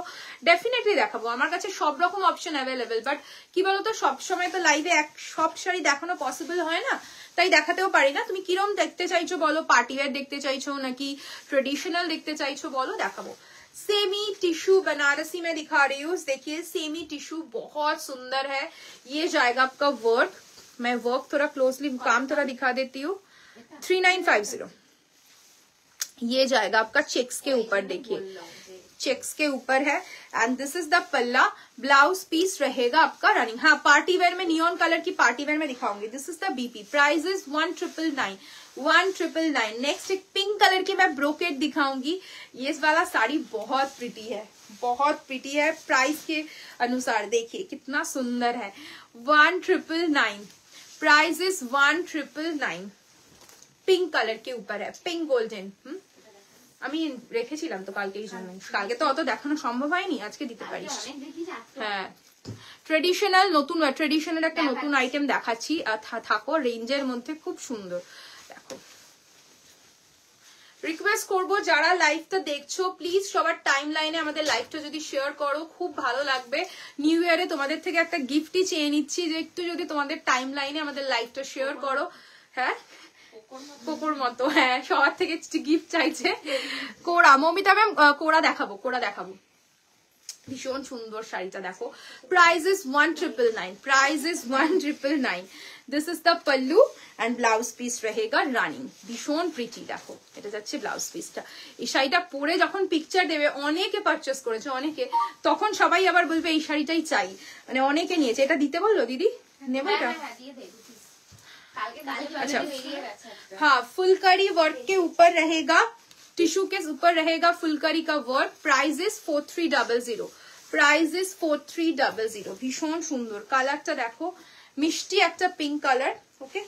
Speaker 2: ডেফিনেটলি দেখাবো। আমার কাছে সব রকম অপশন অ্যাভেলেবেল, বাট কি বলতো সবসময় তো লাইভে সব শাড়ি দেখানো পসিবল হয় না, তাই দেখাতেও পারি না। তুমি কিরম দেখতে চাইছো বলো, পার্টি ওয়্যার দেখতে চাইছো নাকি ট্রেডিশনাল দেখতে চাইছো বলো, দেখাবো। सेमी टिश्यू बनारसी में दिखा रही हूँ, देखिए सेमी टिश्यू बहुत सुंदर है। ये जाएगा आपका वर्क, मैं वर्क थोड़ा क्लोजली काम थोड़ा दिखा देती हूँ। 3950 ये जाएगा आपका चेक्स के ऊपर, देखिए चेक्स के ऊपर है एंड दिस इज द पल्ला। ब्लाउज पीस रहेगा आपका रनिंग। हाँ पार्टी वेयर में नियॉन कलर की पार्टी वेयर में दिखाऊंगी। This is the BP, price is 1999। Next एक पिंक कलर की मैं ब्रोकेट दिखाऊंगी। ये वाला साड़ी बहुत प्रिटी है, बहुत प्रिटी है। प्राइस के अनुसार देखिए कितना सुंदर है। 1999, प्राइस इज 1999। पिंक कलर के ऊपर है, पिंक गोल्डन। আমি রেখেছিলাম তো কালকে, এই জন্য কালকে তো অত দেখানো সম্ভব হয়নি, আজকে দিতে পারিস। হ্যাঁ ট্রেডিশনাল, নতুন ট্রেডিশনাল একটা নতুন আইটেম দেখাচ্ছি, থাকো রেঞ্জের মধ্যে, খুব সুন্দর। দেখো রিকোয়েস্ট করবো যারা লাইভটা দেখছো প্লিজ সবার টাইম লাইনে আমাদের লাইভটা যদি শেয়ার করো খুব ভালো লাগবে। নিউ ইয়ারে তোমাদের থেকে একটা গিফটই চেয়ে নিচ্ছি, যে একটু যদি তোমাদের টাইম লাইনে আমাদের লাইভটা শেয়ার করো। হ্যাঁ কোকোর মতো, হ্যাঁ সবার থেকে গিফট চাইছে। কোরা মমিতা ম্যাম কোরা দেখাবো, ভীষণ সুন্দর শাড়িটা দেখো। Price is 1999, price is 1999। This is the pallu and blouse piece रहेगा রানিং, ভীষণ প্রিটি। দেখো এটা যাচ্ছে ব্লাউজ পিসটা। এই শাড়িটা পরে যখন পিকচার দেবে, অনেকে পারচেস করেছে, অনেকে, তখন সবাই আবার বলবে এই শাড়িটাই চাই, মানে অনেকে নিয়েছে। এটা দিতে বললো দিদি, নেবো এটা? अच्छा हाँ फुलकारी वर्क के ऊपर रहेगा, टिश्यू के ऊपर रहेगा फुलकारी का work. Price is 4300, price is 4300। ভীষণ সুন্দর কালারটা দেখো, মিষ্টি একটা পিঙ্ক কালার, ওকে,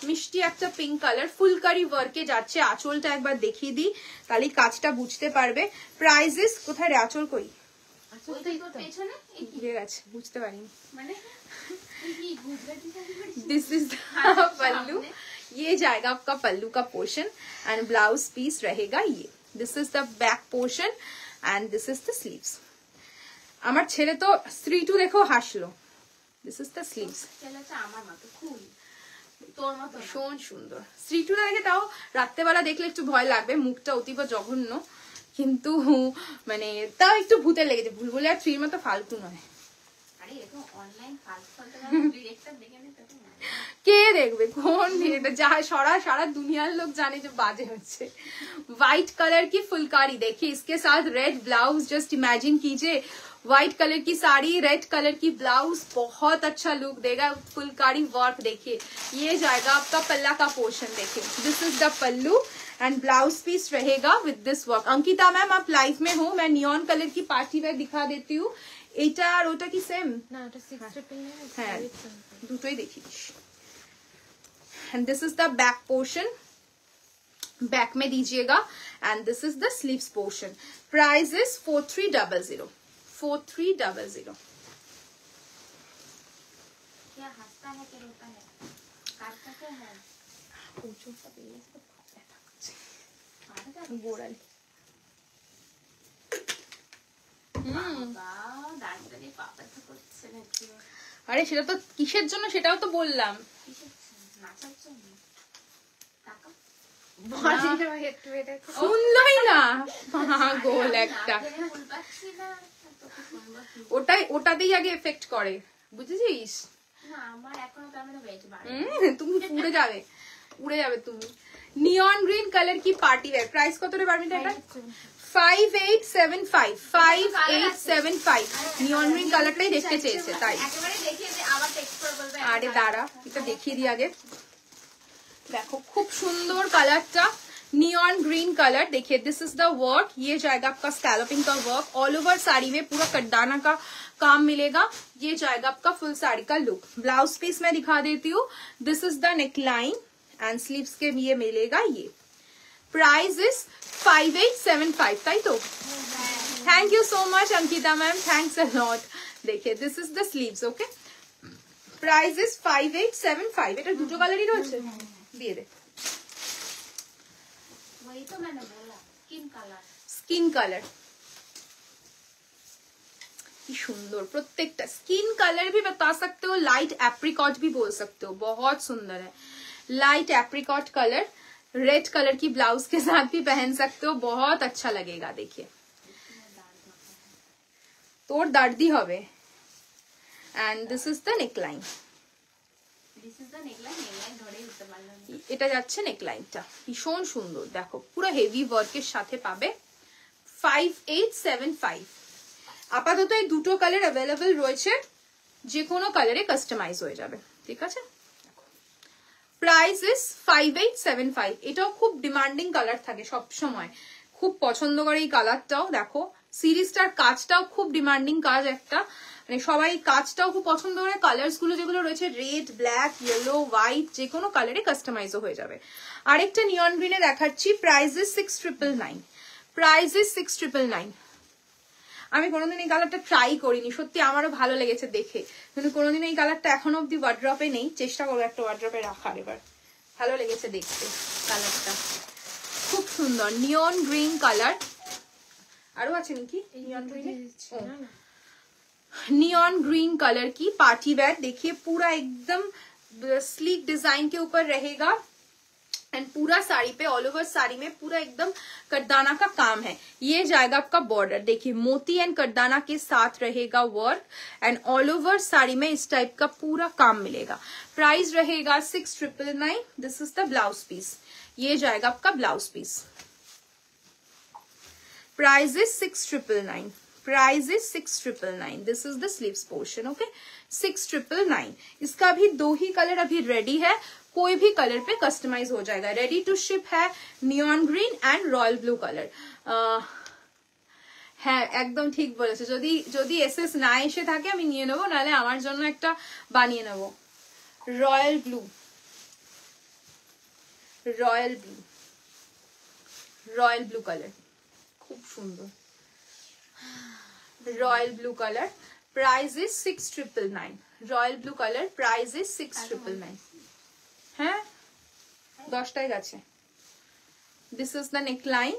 Speaker 2: মিষ্টি একটা পিঙ্ক কালার, ফুলকারি ওয়ার্কে যাচ্ছে। আঁচলটা একবার দেখিয়ে দিই, তাহলে কাজটা বুঝতে পারবে। প্রাইজেস কোথায় রে, আঁচল কই?
Speaker 1: পেছনে
Speaker 2: ঘুরে গেছে, বুঝতে পারিনি।
Speaker 1: মানে
Speaker 2: दिस इज पल्लू, ये जाएगा आपका पल्लू का पोर्शन एंड ब्लाउज पीस रहेगा ये। This is the back portion and this is the sleeves. আমার ছেলে তো স্ত্রী টু দেখো হাসলো। This is the sleeves.
Speaker 1: ছেলেটা আমার মতো কুল, তোর মতো
Speaker 2: ভীষণ সুন্দর। স্ত্রী টুটা দেখে তাও রাত্রেবেলা দেখলে একটু ভয় লাগবে, মুখটা অতীব জঘন্য, কিন্তু মানে তাও একটু ভূতের লেগেছে। ভুলভুলি আর থ্রির মতো ফালতু নয়।
Speaker 1: আরে এরকম অনলাইন ফালতু ডিরেক্টর দেখে নে তো।
Speaker 2: কে দেখবে কোন ভিডিওটা, যা সারা दुनिया लोग जाने जो बाजे হচ্ছে। व्हाइट कलर की फुलकारी देखिए, इसके साथ रेड ब्लाउज, जस्ट इमेजिन कीजिए व्हाइट कलर की साड़ी, रेड कलर की ब्लाउज, बहुत अच्छा लुक देगा। फुलकारी वर्क देखिए, ये जाएगा आपका पल्ला का पोर्शन। देखिए this is the pallu and blouse piece रहेगा with this work. Ankita ma'am आप लाइव में हो, मैं नियॉन कलर की पार्टी वेयर दिखा देती हूँ। এটা আর ওটা কি সেম
Speaker 3: না, এটা 6 ট্রিপল নাইন,
Speaker 2: হ্যাঁ দুটোই দেখিস। and this is the back portion, back में दीजिएगा, and this is the sleeves portion. Price is 4300, 4300।
Speaker 1: क्या हंसता है क्या रोता है, काटता क्या है?
Speaker 2: ওজনটা বেড়ে গেছে তো ব্যথা করছে গোড়ালি।
Speaker 1: দাঁড়িয়ে পাপা করছে নাকি?
Speaker 2: আরে সেটা তো কিসের জন্য সেটাও তো বললাম।
Speaker 1: নাচার জন্য টাকা
Speaker 3: একটু এটা
Speaker 2: শুনলই না গোল একটা,
Speaker 1: ভুল পাচ্ছি না,
Speaker 2: ওটাতেই আগে এফেক্ট করে, বুঝেছিস?
Speaker 1: না আমার এখনো তেমন হয়েছে।
Speaker 2: তুমি উড়ে যাবে তুমি। নিয়ন গ্রিন কালার কি পার্টি ওয়্যার, প্রাইস কত রে পারমিটা? এটা 5875, 5875। নিয়ন গ্রিন কালারটাই দেখতে চেয়েছে তাই।
Speaker 1: একেবারে দেখিয়ে দে, আবার টেক্সট করে বলবে।
Speaker 2: আরে দাঁড়া, এটা দেখিয়ে দিই আগে। देखो खूब सुंदर कलरটা, नियॉन ग्रीन कलर। देखिए दिस इज द वर्क, ये जाएगा आपका स्कैल्पिंग का वर्क। ऑल ओवर साड़ी में पूरा कटदाना का काम मिलेगा। ये जाएगा आपका फुल साड़ी का लुक। ब्लाउज पीस मैं दिखा देती हूँ। This is the neckline and sleeves के लिए मिलेगा ये। प्राइस इज 5875, ताई तो thank you so much Ankita ma'am, thanks a lot. देखिए this is the sleeves, okay. Price is 5875। এটা দুটো কালারই রয়েছে, দিয়ে দে।
Speaker 1: वही तो मैंने बोला, स्किन कलर,
Speaker 2: स्किन कलर की सुंदर, प्रत्येकटा स्किन कलर भी बता सकते हो, लाइट एप्रिकॉट भी बोल सकते हो, बहुत सुंदर है। Light apricot colour, red colour की ब्लाउज के साथ भी पहन सकते हो, बहुत अच्छा लगेगा। देखिए तोर दर्दी হবে। and this is the neckline,
Speaker 1: this is the neckline, neckline ধরেই উঠতে পারলাম না।
Speaker 2: এটা যাচ্ছে নেকলাইনটা, ভীষণ সুন্দর। দেখো পুরো হেভি ওয়ার্কের সাথে পাবে। 5875। আপাতত এই দুটো কালার অ্যাভেলেবল রয়েছে, যে কোনো কালারে কাস্টমাইজ হয়ে যাবে, ঠিক আছে। Price is 5875। এটাও খুব ডিমান্ডিং কালার থাকে সব সময়, খুব পছন্দ করে এই কালারটাও। দেখো সিরিজটার কাজটাও খুব ডিমান্ডিং কাজ একটা, মানে সবাই কাজটাও খুব পছন্দ করে। কালার্স গুলো যেগুলো রয়েছে রেড, ব্ল্যাক, ইয়েলো, হোয়াইট, যে কোনো কালারে কাস্টমাইজও হয়ে যাবে। আরেকটা নিয়ন গ্রিনে দেখাচ্ছি। Price is 6999, price is 6999। আমি কোনোদিন এই কালারটা ট্রাই করিনি, সত্যি আমারও ভালো লেগেছে দেখে, কিন্তু কোনোদিন এই কালারটা এখনো অব্দি ওয়ার্ড্রপে নেই। চেষ্টা করবো একটা ওয়ার্ড্রপে রাখার এবার। ভালো লেগেছে দেখতে কালারটা, খুব সুন্দর নিয়ন গ্রিন কালার। আরো আছে নাকি নিয়ন গ্রিনে? नियॉन ग्रीन कलर की पार्टी वेयर। देखिए पूरा एकदम स्लीक डिजाइन के ऊपर रहेगा एंड पूरा साड़ी पे, ऑल ओवर साड़ी में पूरा एकदम कटदाना का काम है। ये जाएगा आपका बॉर्डर, देखिए मोती एंड कटदाना के साथ रहेगा work and all over sari में इस टाइप का पूरा काम मिलेगा। प्राइस रहेगा 6999। This is the blouse piece, ये जाएगा आपका blouse piece. Price is 6999, price is 6999। This is the sleeves portion, okay. 6999। इसका भी दो ही कलर अभी रेडी है, कोई भी कलर पे कस्टमाइज हो जाएगा। रेडी टू शिप है neon green and royal blue colour. হ্যাঁ একদম ঠিক বলেছো, যদি এসএস না এসে থাকে আমি নিয়ে নেবো, নাহলে আমার জন্য একটা বানিয়ে নেবো royal blue. Royal blue colour, খুব সুন্দর royal blue colour. Price is 6999। Royal blue colour, price is 6999। হ্যাঁ 10টায় গেছে। This is the neckline.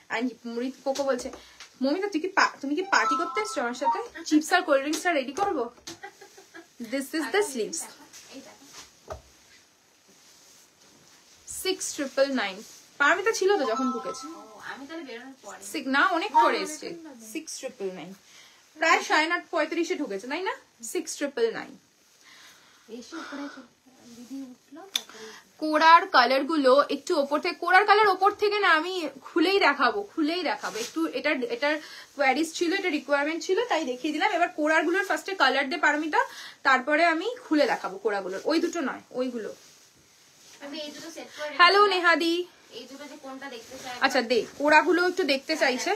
Speaker 2: And মৃত কোকো বলছে মমিতা তুমি কি পার্টি করতে এসছো আমার সাথে? চিপস আর কোল্ড ড্রিঙ্কসটা রেডি করবো? This is the sleeves. 6999। Paramita ছিল তো যখন ঢুকেছে?
Speaker 1: আমি তাহলে বেরোনোর পরে
Speaker 2: না, অনেক পরে এসছে। 6999, প্রায় 8:35 ঢুকেছে তাই না? 6999।
Speaker 3: এসে উপরে দিদি উঠলো, তারপরে
Speaker 2: কোরার কালার গুলো একটু ওপর থেকে, কোরার কালার ওপর থেকে না আমি খুলেই দেখাবো একটু। এটার কোয়ারিজ ছিল, এটা রিকোয়ারমেন্ট ছিল, তাই দেখিয়ে দিলাম। এবার কোরার গুলোর ফার্স্টে কালার দে পারমিতা, তারপরে আমি খুলে দেখাবো কোরাগুলোর। ওই দুটো নয়, ওইগুলো।
Speaker 1: আমি এই দুটো সেট করে
Speaker 2: হ্যালো নেহাদি।
Speaker 1: এই দুটো যে কোনটা দেখতে চাই।
Speaker 2: अच्छा दे कोरागुलो একটু দেখতে চাইছে।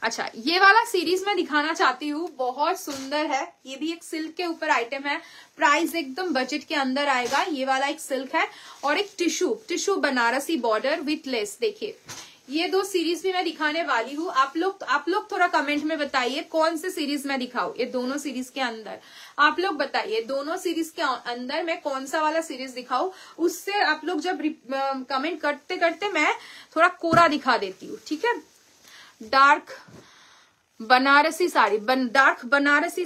Speaker 2: अच्छा ये वाला सीरीज मैं दिखाना चाहती हूँ, बहुत सुंदर है। ये भी एक सिल्क के ऊपर आइटम है, प्राइस एकदम बजट के अंदर आएगा। ये वाला एक सिल्क है और एक tissue Banarasi border with less. देखिए ये दो सीरीज भी मैं दिखाने वाली हूँ। आप लोग थोड़ा कमेंट में बताइए कौन से सीरीज मैं दिखाऊं। ये दोनों सीरीज के अंदर आप लोग बताइए, दोनों सीरीज के अंदर मैं कौन सा वाला सीरीज दिखाऊं। उससे आप लोग जब कमेंट करते करते मैं थोड़ा कोरा दिखा देती हूँ, ठीक है। Dark Banarasi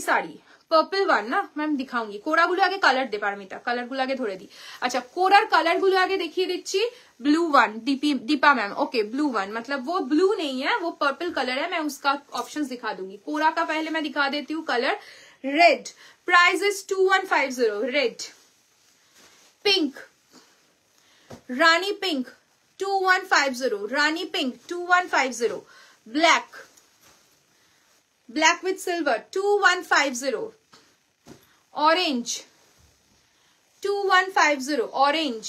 Speaker 2: sari purple one ना मैम दिखाऊंगी। कोरागुलो आगे कलर दे पारमिता, कलरगुलो आगे धरे दी। अच्छा कोरार कलरगुलो आगे देखिए दिच्छी। Blue one Dipa ma'am, okay blue one मतलब वो ब्लू नहीं है, वो पर्पल कलर है। मैं उसका ऑप्शंस दिखा दूंगी। कोरा का पहले मैं दिखा देती हूँ colour. Red, price is 2150। Red, pink, Rani pink 2150, Rani pink 2150। Black with silver 2150। Orange 2150, orange.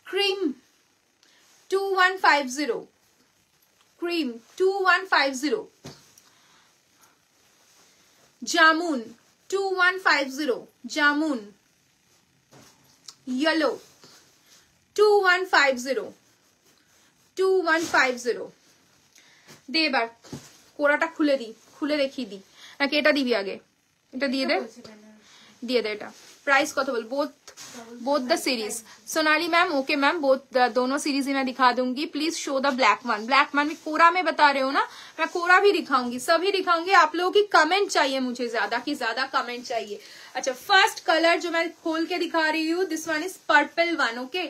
Speaker 2: Cream 2150, cream 2150। Jamun 2150, jamun. Yellow 2150, 2150। দে এবার কোরাটা খুলে দেখিয়ে দি নাকি এটা দিবি আগে? এটা দিয়ে দে এটা। प्राइस कत बोल? Both the series. Sonali ma'am okay ma'am, दोनों सीरीज ही मैं दिखा दूंगी। Please show the black one. Black one में कोरा में बता रहे हो ना, मैं कोरा भी दिखाऊंगी, सभी दिखाऊंगी। आप लोगों की कमेंट चाहिए मुझे, ज्यादा की ज्यादा कमेंट चाहिए। अच्छा फर्स्ट कलर जो मैं खोल के दिखा रही हूँ, this one is purple one. Okay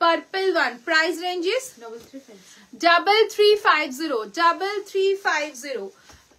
Speaker 2: purple one, price range is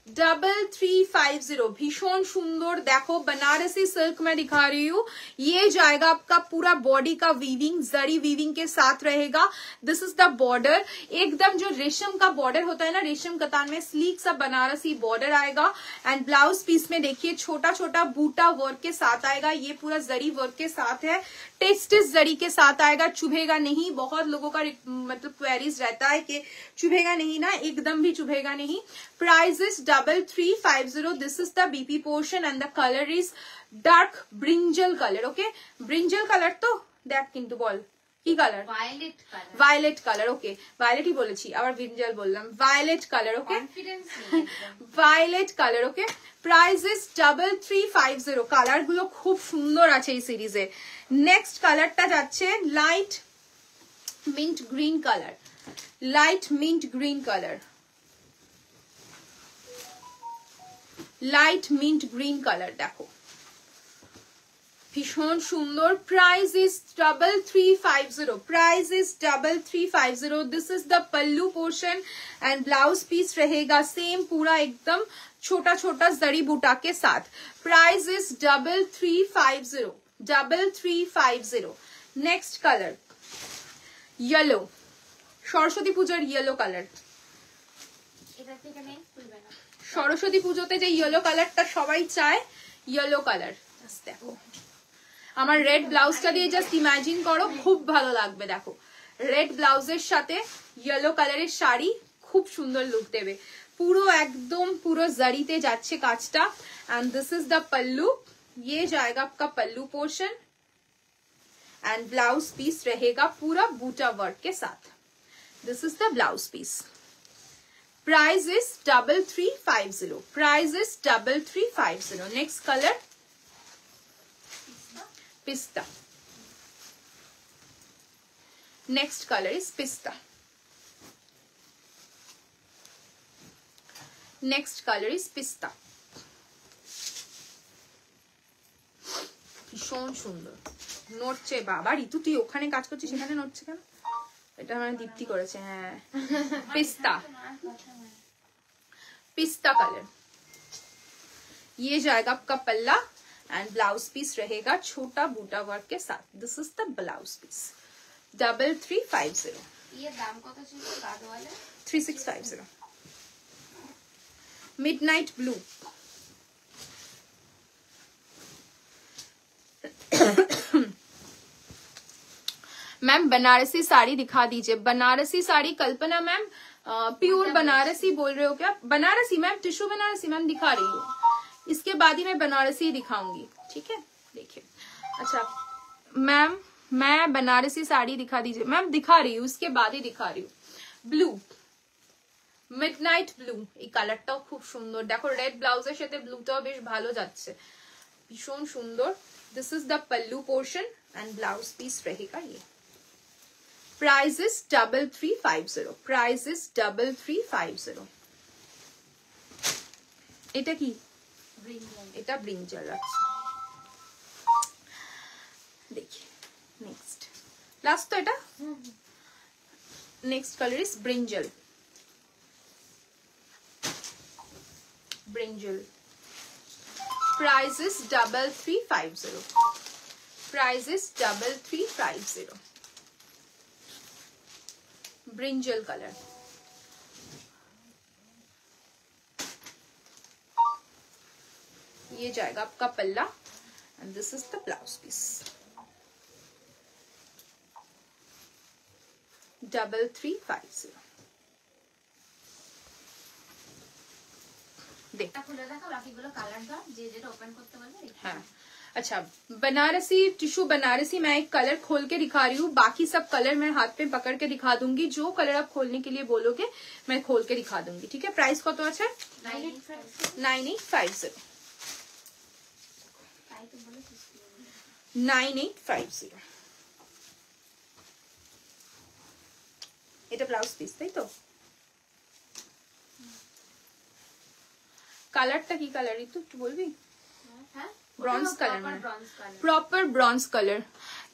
Speaker 2: 3350। भीषण सुंदर देखो बनारसी सिल्क में दिखा रही हूँ। ये जाएगा आपका पूरा बॉडी का वीविंग, जरी वीविंग के साथ रहेगा। दिस इज द बॉर्डर, एकदम जो रेशम का बॉर्डर होता है ना, रेशम कतान में स्लीक सा बनारसी बॉर्डर आएगा। एंड ब्लाउज पीस में देखिए छोटा छोटा बूटा वर्क के साथ आएगा। ये पूरा जरी वर्क के साथ है, टेस्टिस जरी के साथ आएगा, चुभेगा नहीं। बहुत लोगों का मतलब क्वेरीज रहता है कि चुभेगा नहीं ना, एकदम भी चुभेगा नहीं। Price is 3350। This is the BP portion and the colour is dark brinjal colour. Okay brinjal colour तो देख किन्तु बोल কি কালার? Violet colour. ওকে ভায়োলেটই বলেছি, আবার ব্রিঞ্জাল বললাম। Violet colour. Okay violet colour. Okay price is 3350। Colour গুলো খুব সুন্দর আছে এই সিরিজে। নেক্সট কালারটা যাচ্ছে light mint green colour. Light mint green colour, light mint green colour দেখো ভীষণ সুন্দর। Price is 3350। Price is 3350। This is the pallu portion and blouse piece रहेगा सेम पूरा एकदम छोटा छोटा जड़ी बूटा के साथ। Price is 3350, 3350। Next colour yellow, Saraswati पूजार येलो कलर। सरस्वती পুজোতে যে ইয়েলো কালারটা সবাই চায়, ইয়েলো কালার। দেখো আমার রেড ব্লাউজটা দিয়ে জাস্ট ইমাজিন করো, খুব ভালো লাগবে। দেখো রেড ব্লাউজের সাথে ইয়েলো কালারের শাড়ি খুব সুন্দর লুক দেবে। পুরো একদম পুরো জারিতে যাচ্ছে কাজটা। And this is the pallu. ये जाएगा आपका pallu portion and blouse piece रहेगा पूरा बूटा वर्क के साथ. This is the blouse piece. Price is 3350. Price is 3350. Next colour pista. Next colour is pista. Next colour is pista. ভীষণ সুন্দর. নড়ছে বাবা. ঋতু তুই ওখানে কাজ করছিস সেখানে নড়ছে কেন? এটা মানে দীপ্তি করেছে. হ্যাঁ पिस्ता. पिस्ता कलर. ये जाएगा आपका पल्ला एंड ब्लाउज पीस रहेगा छोटा बूटा वर्क के साथ. This is the blouse piece. 3350.
Speaker 3: ये दाम কত ছিল গাদ वाले?
Speaker 2: 3650. Midnight blue. Ma'am Banarasi sari दिखा दीजिए. बनारसी साड़ी कल्पना मैम प्योर बनारसी बोल रहे हो क्या? Banarasi ma'am tissue Banarasi ma'am दिखा रही हूँ. इसके बाद ही मैं बनारसी दिखाऊंगी. ठीक है देखिए. अच्छा मैम मैं बनारसी साड़ी दिखा दीजिए. मैम दिखा रही हूँ इसके बाद ही दिखा रही हूँ. Blue midnight blue. এই কালারটাও খুব সুন্দর. দেখো রেড ব্লাউজের সাথে ব্লুটাও বেশ ভালো যাচ্ছে. ভীষণ সুন্দর. This is the pallu portion and blouse piece रहेगा ये. Price is 3350. Price is 3350. এটা কি? এটা ব্রিঞ্জাল আছে. দেখি নেক্সট লাস্ট তো এটা. Next colour is brinjal. Brinjal. Price is 3350. Price is 3350. Brinjal color. ये जाएगा आपका पल्ला and this is the blouse piece. 3350. देख
Speaker 3: খুলে দেখা বাকিগুলো কালার দাও যে যেটা ওপেন করতে বলবে.
Speaker 2: हाँ अच्छा बनारसी टिश्यू बनारसी मैं एक कलर खोल के दिखा रही हूँ. बाकी सब कलर मैं हाथ पे पकड़ के दिखा दूंगी. जो कलर आप खोलने के लिए बोलोगे मैं खोल के दिखा दूंगी. ठीक है. प्राइस कत আছে? 9850. 9850. এটা ব্লাউজ পিস তাই তো? কালারটা কি কালার ঋতু একটু বলবি?
Speaker 3: হ্যাঁ
Speaker 2: ब्रॉन्ज कलर में
Speaker 3: bronze colour.
Speaker 2: Proper bronze colour.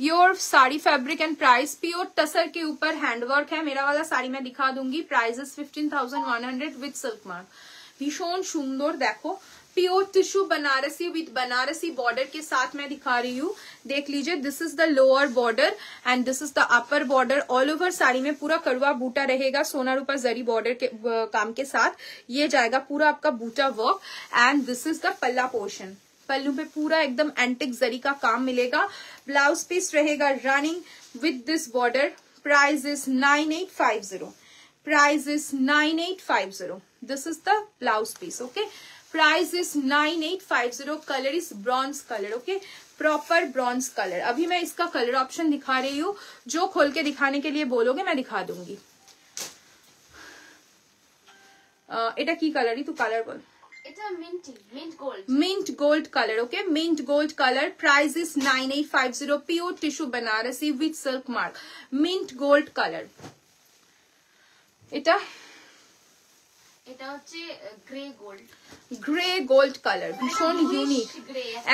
Speaker 2: Your sari fabric and price pure tussar के ऊपर हैंडवर्क है. मेरा वाला साड़ी मैं दिखा दूंगी. Price is 15,100 with silk mark. भीषण सुंदर. देखो pure tissue Banarasi with Banarasi border के साथ मैं दिखा रही हूँ. देख लीजिए. This is the lower border and this is the upper border. All over sari में पूरा कड़वा बूटा रहेगा सोना रूपा जरी बॉर्डर के काम के साथ. ये जाएगा पूरा आपका बूटा work and this is the palla portion. Pallu पे पूरा एकदम एंटिक जरी का काम मिलेगा. ब्लाउज पीस रहेगा running with this border. Price is 9850. Price is 9850. This is the blouse piece. Okay. Price is 9850. Colour is bronze colour. Okay proper bronze colour. अभी मैं इसका कलर ऑप्शन दिखा रही हूँ. जो खोल के दिखाने के लिए बोलोगे मैं दिखा दूंगी. এটা কি কালার? তু কালার বল.
Speaker 3: এটা mint gold.
Speaker 2: Mint gold colour. Okay mint gold colour. Price is 9850. Pure tissue Banarasi with silk mark. Mint gold colour. এটা
Speaker 3: এটা হচ্ছে grey gold.
Speaker 2: Grey gold colour. ভীষণ ইউনিক.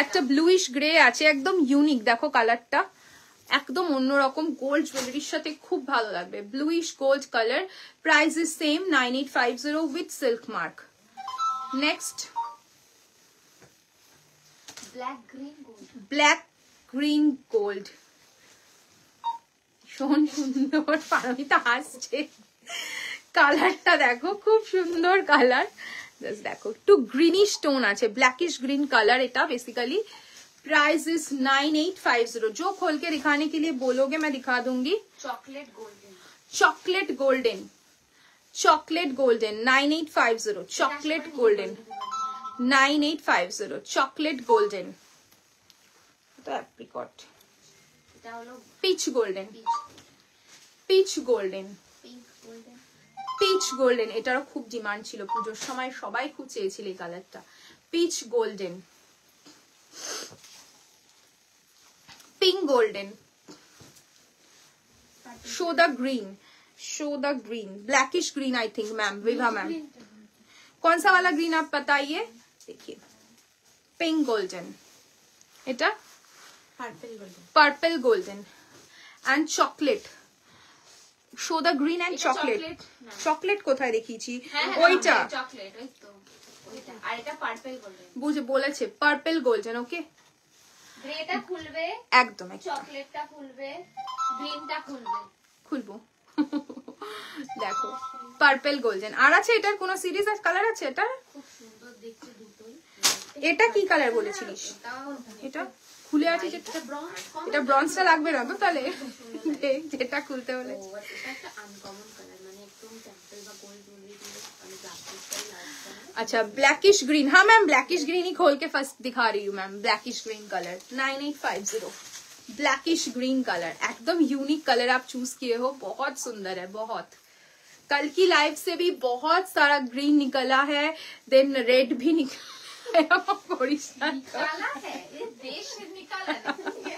Speaker 2: একটা ব্লুইশ গ্রে আছে. একদম ইউনিক. দেখো কালারটা একদম অন্যরকম. গোল্ড জুয়েলারির সাথে খুব ভালো লাগবে. Bluish gold colour. Price is same 9850 with silk mark. Next
Speaker 3: black green gold.
Speaker 2: Black green gold. ভীষণ সুন্দর. পারমিতা হাসছে. কালারটা দেখো খুব সুন্দর কালার. জাস্ট দেখো একটু গ্রিনিশ টোন আছে. Blackish green colour. এটা बेसिकली प्राइस इज 9850. जो खोल के दिखाने के लिए बोलोगे मैं दिखा दूंगी.
Speaker 3: Chocolate golden.
Speaker 2: Chocolate golden. Chocolate golden 9850. Chocolate golden 9850. Chocolate गोल्डन. তো অ্যাপ্রিকট,
Speaker 3: এটা হলো
Speaker 2: peach golden,
Speaker 3: peach
Speaker 2: peach golden,
Speaker 3: pink golden.
Speaker 2: Peach golden, এটারও খুব ডিমান্ড ছিল পুজোর সময়, সবাই খুব চেয়েছিল এই কালারটা। Peach golden, pink golden, show the green, show the green, blackish green I think ma'am, Vibha ma'am कौन सा वाला ग्रीन आप बताइए। देखिए पिंक गोल्डन, এটা
Speaker 1: purple golden,
Speaker 2: purple golden and chocolate, show the green and
Speaker 3: এটা
Speaker 2: চকলেট।
Speaker 3: chocolate না।
Speaker 2: Chocolate কোথায় দেখিয়েছি,
Speaker 3: হ্যাঁ
Speaker 2: ওইটা
Speaker 3: চকলেট, ওই তো ওইটা। আর এটা পার্পল গোল্ডেন।
Speaker 2: বুঝে বলেছে পার্পল গোল্ডেন। ওকে
Speaker 3: গ্রেটা খুলবে,
Speaker 2: একদম একদম
Speaker 3: চকলেটটা খুলবে, গ্রিনটা খুলবে।
Speaker 2: খুলবো দেখো পার্পল গোল্ডেন। আর আছে এটার কোন সিরিজ আর কালার আছে এটা?
Speaker 3: খুব সুন্দর দেখতে দুটোই।
Speaker 2: এটা কি কালার বলেছিলিস?
Speaker 3: এটাও
Speaker 2: এটা খুলে আছে যেটা,
Speaker 3: এটা ব্রঞ্জ।
Speaker 2: এটা ব্রঞ্জটা লাগবে না তো তাহলে যেটা খুলতে হলে।
Speaker 3: এটা একটা আনকমন কালার, মানে একদম টেম্পল বা গোল্ড বলে দিলে আমি ব্ল্যাকটা লাইক।
Speaker 2: अच्छा ब्लैकिश ग्रीन, हाँ मैम ब्लैकिश ग्रीन ही खोल के फर्स्ट दिखा रही हूँ ma'am. Blackish green colour 9850, blackish green colour एकदम यूनिक कलर आप चूज किए हो, बहुत सुंदर है बहुत। कल की लाइव से भी बहुत सारा ग्रीन निकला है, देन रेड भी निकला
Speaker 3: निकाला है, ये देश से निकाला है।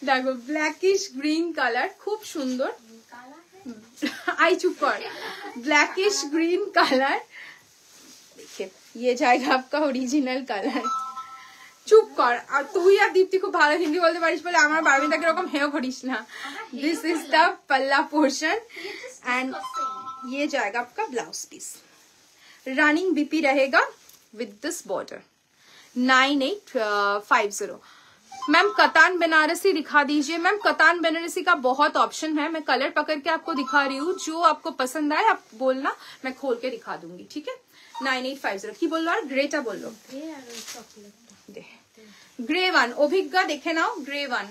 Speaker 2: देखो ब्लैकिश ग्रीन कलर खूब सुंदर।
Speaker 3: निकाला है।
Speaker 2: आई चुप कर, ब्लैकिश ग्रीन कलर। देखिए ये जाएगा आपका ओरिजिनल कलर। চুপ কর, আর তুই আর দীপ্তি খুব ভালো হিন্দি বলতে পারিস বলে আমার বারবিনটাকে এরকম হেও করিস না। This is the palla portion and ये जाएगा आपका ब्लाउज पीस, रनिंग बीपी रहेगा with this border 9850। Ma'am katan Banarasi दिखा दीजिए। मैम कतान बनारसी का बहुत ऑप्शन है, मैं कलर पकड़ के आपको दिखा रही हूँ, जो आपको पसंद आए आप बोलना, मैं खोल के दिखा दूंगी ठीक है। 9850 কি বললো আর গ্রেটা বললো,
Speaker 1: গ্রে আর ওই চকলেট।
Speaker 2: গ্রে ওয়ান অভিজ্ঞা দেখে নাও, গ্রে ওয়ান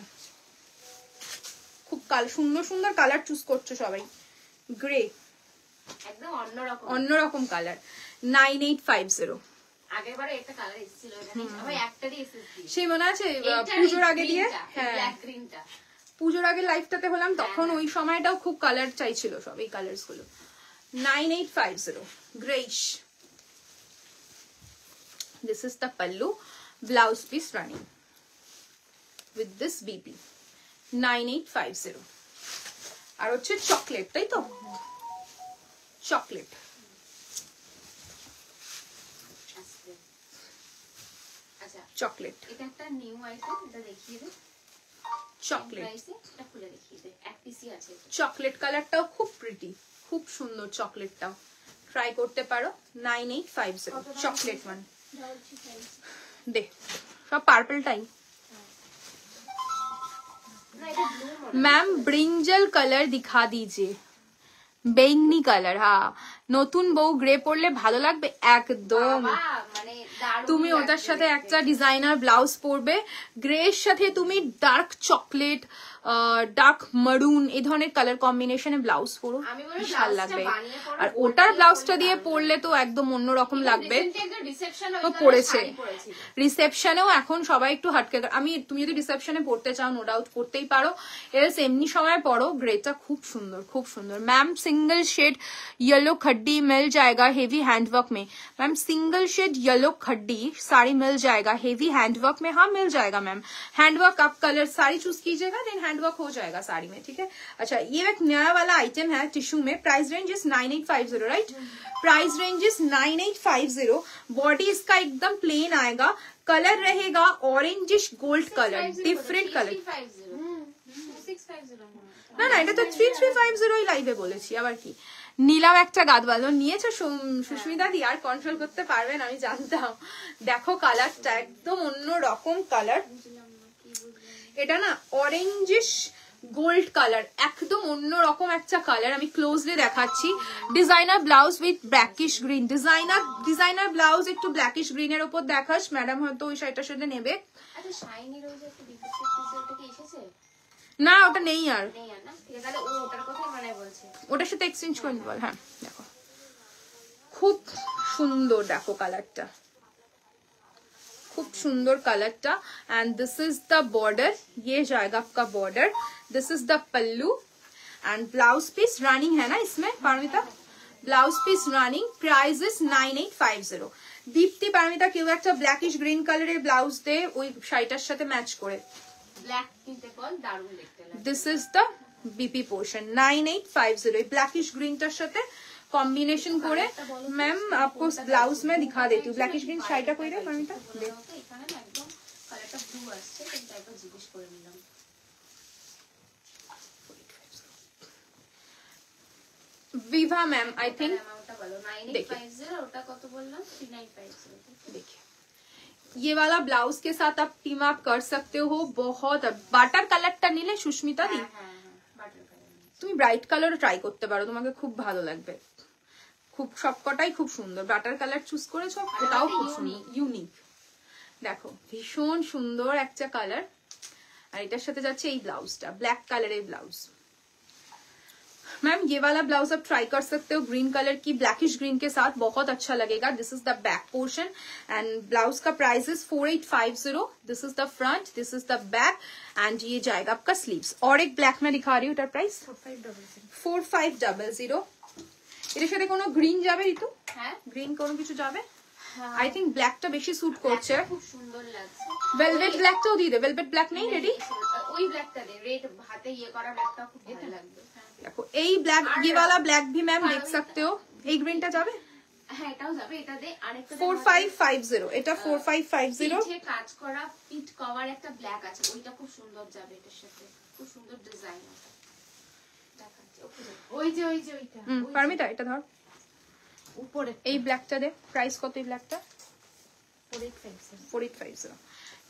Speaker 2: খুব সুন্দর সুন্দর কালার চুজ করছো সবাই। গ্রে
Speaker 3: একদম অন্যরকম
Speaker 2: অন্যরকম কালার 9850।
Speaker 3: আগেরবারে একটা কালার এসেছিল এখানে, আমি একটারই এসেছি
Speaker 2: সেই মনে আছে পুজোর আগে দিয়ে, হ্যাঁ
Speaker 3: ব্ল্যাক গ্রিনটা
Speaker 2: পুজোর আগে লাইফটাতে হলাম তখন ওই সময়টাও খুব কালার চাইছিল সব এই কালারস গুলো। 9850 greyish, this is the pallu, blouse piece running with this BP 9850। আর হচ্ছে চকলেট, তাই তো চকলেট
Speaker 3: আচ্ছা
Speaker 2: চকলেট
Speaker 3: এটা একটা নিউ আইটেম, এটা দেখিয়ে দে।
Speaker 2: চকলেট
Speaker 3: প্রাইসে এটা খুলে দেখিয়ে দে, এক পিসই আছে।
Speaker 2: চকলেট কালারটাও খুব প্রিটি, খুব সুন্দর চকলেটটাও ট্রাই করতে পারো। 9850 চকলেট ওয়ান। দে সব পার্পলটাই।
Speaker 3: না এটা blue model.
Speaker 2: Ma'am brinjal colour दिखा दीजिए, বেগনি কালার। হ্যাঁ নতুন বউ গ্রে পরলে ভালো লাগবে একদম।
Speaker 3: বাবা মানে দারুণ।
Speaker 2: তুমি ওটার সাথে একটা ডিজাইনার ব্লাউজ পরবে, গ্রে এর সাথে তুমি ডার্ক চকলেট, ডার্ক মারুন এই ধরনের কালার কম্বিনেশনে ব্লাউজ পরো,
Speaker 3: আমি বলি
Speaker 2: বিশাল
Speaker 3: ব্লাউজটা
Speaker 2: লাগবে।
Speaker 3: বানিয়ে পরো,
Speaker 2: আর
Speaker 3: গোল্ড
Speaker 2: ওটার
Speaker 3: দিয়ে
Speaker 2: ব্লাউজটা দিয়ে
Speaker 3: দারুণ
Speaker 2: পরলে তো একদম অন্যরকম লাগবে।
Speaker 3: রিসেপশনে
Speaker 2: তো পড়েছে রিসেপশনেও এখন সবাই একটু হাটকে, আমি তুমি যদি রিসেপশনে পড়তে চাও নো ডাউট পড়তেই পারো, এলস এমনি সময় পড়ো। গ্রেটা খুব সুন্দর খুব সুন্দর। Ma'am single shade yellow khaddi मिल जाएगा हेवी हैंडवर्क में। Ma'am single shade yellow khaddi sari मिल जाएगा हेवी हैंडवर्क में। हाँ मिल जाएगा मैम, हैंडवर्क आप कलर साड़ी चूज कीजिएगा देन हैंडवर्क हो जाएगा साड़ी में ठीक है। अच्छा ये एक नया वाला आइटम है टिश्यू में, price range is 9850 right, price range is 9850। Body इसका एकदम प्लेन आएगा, कलर रहेगा orangish gold colour, different colour. না না এটা তো 3350 লাইভে বলেছি, আবার কি নিলাম একটা গাদওয়াল নিয়েছো সুস্মিতা দি, আর কন্ট্রোল করতে পারবেন আমি জানতাম। দেখো কালারটা একদম অন্য রকম কালার, এটা না অরেঞ্জিশ গোল্ড কালার, একদম অন্য রকম একটা কালার। আমি ক্লোজলি দেখাচ্ছি, designer blouse with blackish green, designer blouse একটু ব্ল্যাকিশ গ্রিনের উপর দেখাস, ম্যাডাম হয়তো ওই শাড়িটার সাথে নেবে।
Speaker 3: আচ্ছা শাইনি রোজ একটা ডিফেক্টিভ পিস, ওটা কি এসেছে?
Speaker 2: না ওটা নেই আর,
Speaker 3: নেই আর না, ঠিক আছে তাহলে ও ওটার কথাই মানে বলছে।
Speaker 2: ওটার সাথে এক্সচেঞ্জ করে নিতে বল। হ্যাঁ দেখো খুব সুন্দর, দেখো কালারটা खूब सुंदर कलरটা and this is the border, ये जाएगा आपका border, this is the pallu and blouse piece running है ना इसमें Paromita, blouse piece running, price is 9850। Dipti Paromita কেউ একটা ব্ল্যাকিশ গ্রিন কালারের ব্লাউজ দে ওই শাড়িটার সাথে ম্যাচ করে,
Speaker 3: ব্ল্যাক কিনতে বল, দারুণ দেখতে লাগে।
Speaker 2: This is the BP portion 9850। এই ব্ল্যাকিশ গ্রিনটার সাথে কম্বিনেশন করে मैम आपको ब्लाउज में दिखा देती हूँ। ब्लैकिश ग्रीन শাড়িটা কই রে পারমিতা,
Speaker 3: এখানে না একদম কালারটা ব্লু আসছে, কিন্তু একবার জিজ্ঞেস করে নিলাম।
Speaker 2: विवा मैम आई थिंक,
Speaker 3: অ্যামাউন্টটা বলো। 9850 ওটা কত বললাম? 3950।
Speaker 2: देखिए ये वाला ब्लाउज के साथ आप टीम अप कर सकते हो। बहुत বাটার কালারটা নিলে সুস্মিতা দি,
Speaker 3: হ্যাঁ বাটার কালার।
Speaker 2: তুমি ব্রাইট কালার ট্রাই করতে পারো, তোমাকে খুব ভালো লাগবে। খুব সবকটাই খুব সুন্দর, বাটার কালার চুজ করেছো, ওটাও খুব সুন্দর, ইউনিক। দেখো ভীষণ সুন্দর একটা কালার, আর এটার সাথে যাচ্ছে এই ব্লাউজটা, ব্ল্যাক কালারের ব্লাউজ। मैम ये वाला ब्लाउज आप ट्राई कर सकते हो ग्रीन कलर की ब्लैकिश ग्रीन के साथ, बहुत अच्छा लगेगा। This is the back portion and blouse का price is 4850। This is the front, this is the back and ये जाएगा आपका स्लीव्स। और एक ब्लैक में दिखा रही हूँ, प्राइस 4500। এর সাথে কোনো গ্রিন যাবে ঋতু?
Speaker 3: হ্যাঁ
Speaker 2: গ্রিন কোনো কিছু যাবে? আই থিংক ব্ল্যাকটা বেশি স্যুট করছে।
Speaker 3: খুব সুন্দর লাগছে।
Speaker 2: वेलवेट ব্ল্যাকটাও দিয়ে দে, वेलवेट ব্ল্যাক নেই রেডি?
Speaker 3: ওই ব্ল্যাকটা দে, রেড হাতে ইয়ে করা ব্ল্যাকটা খুব ভালো লাগবে।
Speaker 2: দেখো এই ব্ল্যাক, ये वाला ब्लैक भी मैम देख सकते हो। এই গ্রিনটা যাবে?
Speaker 3: হ্যাঁ এটাও যাবে। এটা দে, আরেকটা
Speaker 2: 4550। এটা 4550।
Speaker 3: পিঠে কাজ করা পিঠ কভার একটা ব্ল্যাক আছে, ওইটা খুব সুন্দর যাবে এটার সাথে, খুব সুন্দর ডিজাইন আছে। দেখাচ্ছি ওই যে ওইটা
Speaker 2: পারমিতা এটা ধর,
Speaker 3: উপরে
Speaker 2: এই ব্ল্যাকটা দে। প্রাইস কত এই ব্ল্যাকটা? 4850।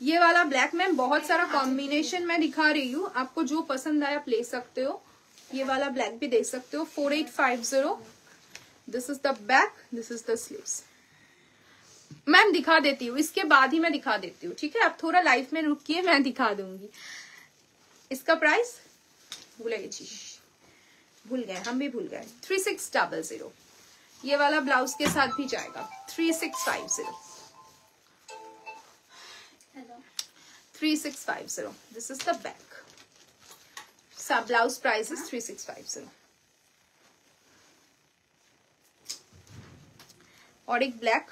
Speaker 2: ये वाला ब्लैक मैम बहुत सारा कॉम्बिनेशन मैं दिखा रही हूँ, आपको जो पसंद आए आप ले सकते हो। ये वाला ब्लैक भी देख सकते हो 4850। This is the back, this is the sleeves. Ma'am दिखा देती हूँ, इसके बाद ही मैं दिखा देती हूँ, ठीक है? आप थोड़ा लाइफ में रुकिए, मैं दिखा दूंगी। इसका प्राइस भूल गए, हम भी भूल गए। 3600। ये वाला ब्लाउज के साथ भी जाएगा 3650। 3650। This is the back. Sub blouse price is 3650. और एक ब्लैक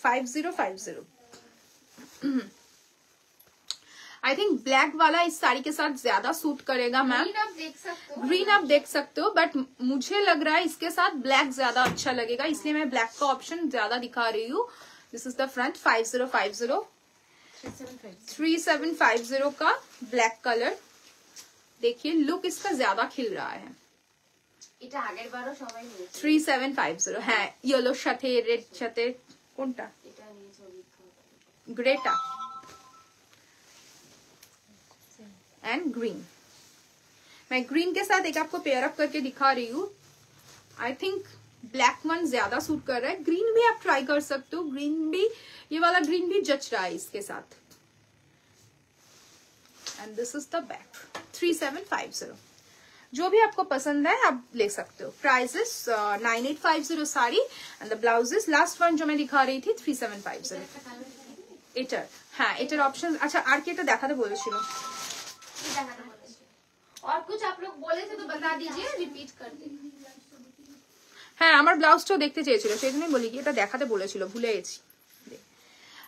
Speaker 2: 5050। आई थिंक ब्लैक वाला इस साड़ी के साथ ज्यादा सूट करेगा मैम।
Speaker 3: ग्रीन आप देख सकते हो,
Speaker 2: ग्रीन आप देख सकते हो, बट मुझे लग रहा है इसके साथ ब्लैक ज्यादा अच्छा लगेगा, इसलिए मैं ब्लैक का ऑप्शन ज्यादा दिखा रही हूँ। This is the front 5050। 3750 का ब्लैक कलर। देखिए लुक इसका ज्यादा खिल रहा है।
Speaker 3: এটা আগের বারও সবাই নিয়েছে।
Speaker 2: 3750। হ্যাঁ ইয়েলোর সাথে রেড সাথে কোনটা?
Speaker 3: এটা নিয়েছে অভিজ্ঞতা।
Speaker 2: Greta and green. मैं ग्रीन के साथ एक आपको पेयर अप करके दिखा रही हूँ। आई थिंक ब्लैक वन ज्यादा सूट कर रहा है, ग्रीन भी आप ट्राई कर सकते हो। ग्रीन भी, ये वाला ग्रीन भी जच रहा है इसके साथ। And this is the back 3750। जो भी आपको पसंद है आप ले सकते हो। Price is 9850 sari and the blouse is last one जो मैं दिखा रही थी 3750। एटर, हाँ एटर ऑप्शन। अच्छा आर के এটা দেখাতে বলেছিল।
Speaker 3: और कुछ आप लोग बोले थे तो बता दीजिए, रिपीट कर दीजिए।
Speaker 2: হ্যাঁ আমার ব্লাউজটাও দেখতে চেয়েছিল, সেই জন্যই বলি কি এটা দেখাতে বলেছিল, ভুলে গেছি।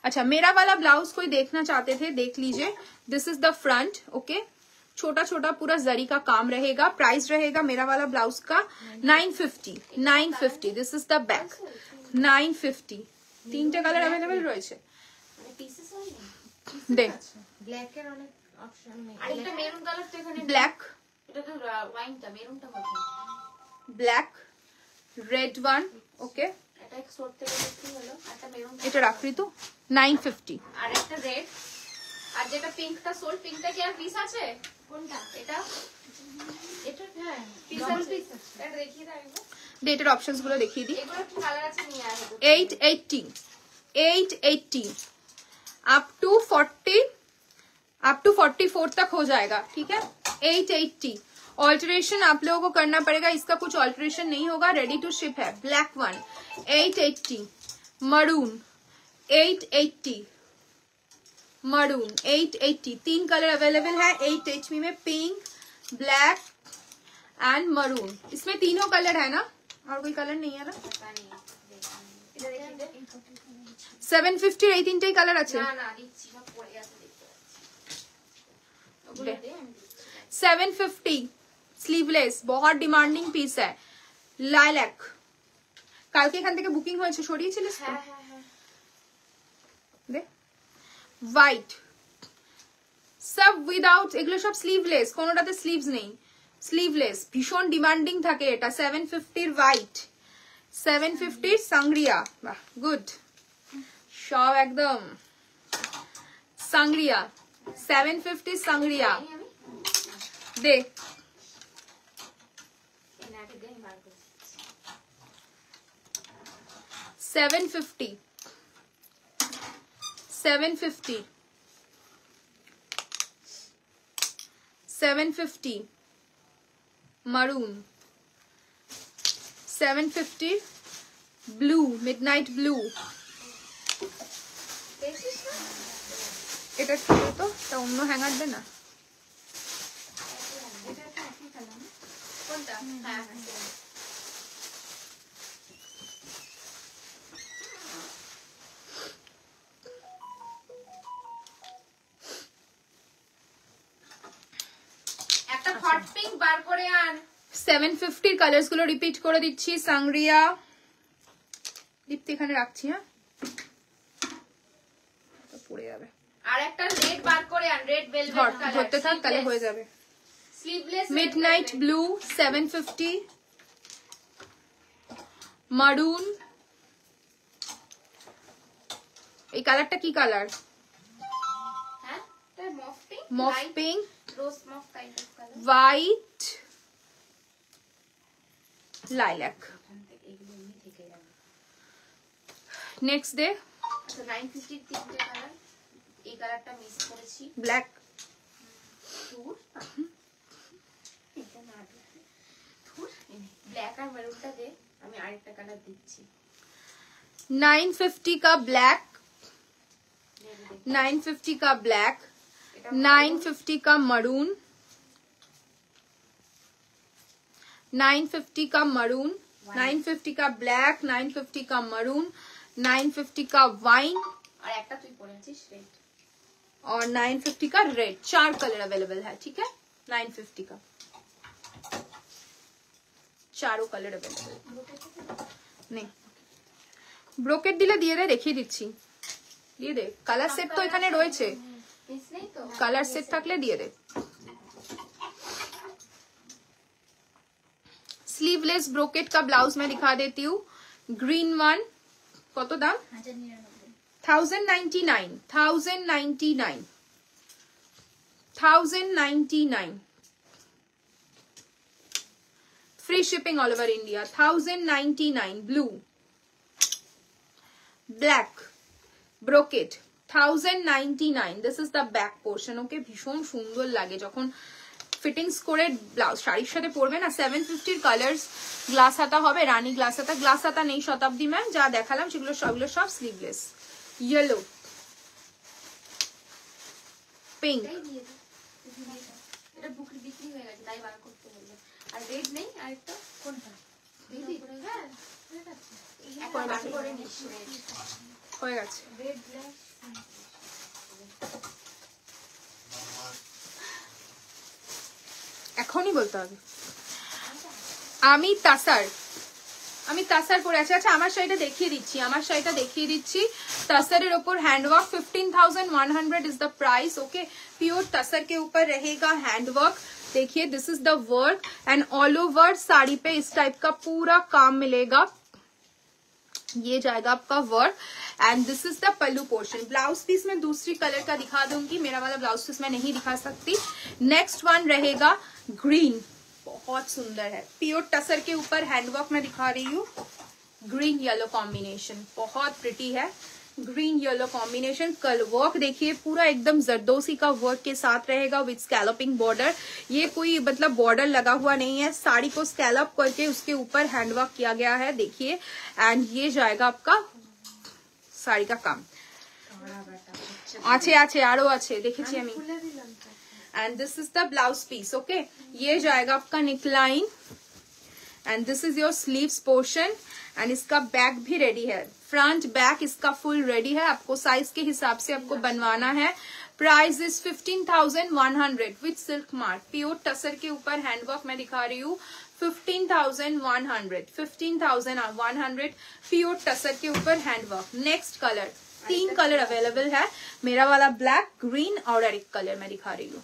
Speaker 2: अच्छा मेरा वाला ब्लाउज कोई देखना चाहते थे देख लीजिए। This is the front, okay. छोटा छोटा पूरा जरी का काम रहेगा। प्राइस रहेगा मेरा वाला ब्लाउज का 950। This is the back 950। তিনটে কালার अवेलेबल রয়েছে।
Speaker 3: মানে পিসেস হয় না
Speaker 2: দেখ
Speaker 3: ব্ল্যাক এর অনেক অপশন নেই। আরেকটা মেরুন কালার তো এখানে
Speaker 2: ব্ল্যাক,
Speaker 3: এটা তো ওয়াইনটা, মেরুনটা কোথায়?
Speaker 2: ব্ল্যাক, রেড ওয়ান, ওকে।
Speaker 3: এটা এক শর্ট থেকে দেখতে হলো, একটা মেরুন,
Speaker 2: এটা রাখলি তো 950।
Speaker 3: আর একটা রেড, আর যেটা পিঙ্কটা সোল, পিঙ্কটা কি আর পিস আছে? কোনটা এটা? এটা হ্যাঁ পিস আছে, এটা দেখিয়ে দাও একবার।
Speaker 2: ডেটের অপশনস গুলো দেখিয়ে দিই।
Speaker 3: এগুলো কি কালার আছে নিয়ে আসো।
Speaker 2: 880 अप टू 44 तक हो जाएगा, ठीक है। 880। ऑल्टरेशन आप लोगों को करना पड़ेगा, इसका कुछ ऑल्टरेशन नहीं होगा, रेडी टू शिप है। Black one 880। Maroon 880 maroon 880 3 colour available है 880 में, पिंक, ब्लैक एंड मरून। इसमें तीनों कलर है ना, और कोई कलर नहीं है ना? 750 এই তিনটেই কালার আছে। 750 স্লিভলেস, बहुत ডিমান্ডিং পিস है। লাইল্যাক, কালকে এখান থেকে বুকিং হয়েছে, সরিয়েছিলিস তো? দে হোয়াইট, সব উইদাউট, এগুলো সব স্লিভলেস, কোনোটাতে স্লিভস নেই, স্লিভলেস, ভীষণ ডিমান্ডিং থাকে এটা। 750 হোয়াইট, 750 সাংরিয়া, বাহ গুড, সব একদম সাংরিয়া। 750 সাংরিয়া দে, 750 750 750 maroon, 750 blue, midnight blue। এটা কি তো, তা অন্য হ্যাঙ্গার দে না।
Speaker 3: কোনটা? হ্যাঁ একটা হট পিঙ্ক বার করে আন।
Speaker 2: 750 কালার্স গুলো রিপিট করে দিচ্ছি। সাংরিয়া, দীপ্তি এখানে রাখছি, হ্যাঁ পড়ে যাবে।
Speaker 3: আর একটা রেড বার করে আন, রেড ভেলভেট কালার,
Speaker 2: ধরতে থাক তাহলে হয়ে যাবে।
Speaker 3: স্লিভলেস
Speaker 2: মিডনাইট ব্লু 750, মারুন, এই কালারটা কি কালার?
Speaker 3: হ্যাঁ এটা mauve pink,
Speaker 2: mauve pink,
Speaker 3: rose mauve kind of colour,
Speaker 2: white, lilac. Next day
Speaker 3: 950 তিনটে কালার, এই কালারটা মিস করেছি,
Speaker 2: ব্ল্যাক,
Speaker 3: ব্ল্যাক আর মেরুনটা দে, আমি আরেকটা কালার দিচ্ছি।
Speaker 2: 950 का ब्लैक, 950 का ब्लैक, 950 का मरून, 950 का मरून, 950 का ब्लैक, 950 का मरून, 950 का वाइन,
Speaker 3: और একটা তুই পরেছিস রেড,
Speaker 2: और 950 का रेड। 4 कलर अवेलेबल है, ठीक है। 950 का चारों कलर अवेलेबल नहीं। ব্রোকেট দিলে দিয়ে দে, দেখিয়ে দিচ্ছি, দিয়ে দে। কালার সেট তো এখানে রয়েছে,
Speaker 3: মিস নেই তো?
Speaker 2: কালার সেট থাকলে দিয়ে দে। स्लीवलेस ब्रोकेट का ब्लाउज मैं दिखा देती हूँ। ग्रीन वन, কত দাম? 1099, 1099, 1099, free shipping all over India। 1099 blue, black brocade 1099। this is the back portion, okay। ভীষণ সুন্দর লাগে যখন ফিটিংস করে ব্লাউজ শাড়ির সাথে পরবে না। 750 কালার্স, গ্লাস হাতা হবে, রানী গ্লাস হাতা, গ্লাস হাতা নেই শতাব্দী ম্যাম, যা দেখালাম সেগুলো সবগুলো সব স্লিভলেস। ইয়েলো, পিঙ্ক,
Speaker 3: এটা বুক বিক্রি হয়ে গেছে তাই বার করতে বললো। আর রেড নেই, আরেকটা কোনটা দিদি? হ্যাঁ এখন বার করে নিস,
Speaker 2: হয়ে গেছে।
Speaker 3: রেড ব্ল্যাক,
Speaker 2: এখনই বলতে হবে। আমি তাসার পরে আছি। আচ্ছা আমার শাড়িটা দেখিয়ে দিচ্ছি, तसर ओपर handwork 15,100 is the price, okay. Pure tussar के ऊपर रहेगा हैंडवर्क, देखिए this is the work and all over sari पे इस टाइप का पूरा काम मिलेगा। ये जाएगा आपका work and this is the pallu portion. Blouse piece में दूसरी कलर का दिखा दूंगी, मेरा वाला ब्लाउज पीस मैं नहीं दिखा सकती। नेक्स्ट वन रहेगा ग्रीन, बहुत सुंदर है, प्योर टसर के ऊपर हैंडवर्क मैं दिखा रही हूँ। ग्रीन येलो कॉम्बिनेशन बहुत प्रिटी है, ग्रीन येलो कॉम्बिनेशन। कल वर्क देखिए पूरा एकदम जरदोसी का वर्क के साथ रहेगा विद स्कैलपिंग बॉर्डर। ये कोई मतलब बॉर्डर लगा हुआ नहीं है, साड़ी को स्कैलप करके उसके ऊपर हैंडवर्क किया गया है, देखिए। एंड ये जाएगा आपका साड़ी का काम। আছে আছে আরো আছে দেখেছি আমি। And this is the blouse piece. Okay, ये जाएगा आपका neckline and this is your sleeves portion and इसका बैक भी रेडी है, फ्रंट बैक इसका फुल रेडी है। आपको साइज के हिसाब से आपको बनवाना है। Price is 15,100 with silk mark, pure tussar के ऊपर हैंडवर्क मैं दिखा रही हूँ। 15,100 प्योर टसर के ऊपर handwork. Next colour, 3 colour available है, मेरा वाला ब्लैक, ग्रीन और एक कलर मैं दिखा रही हूँ।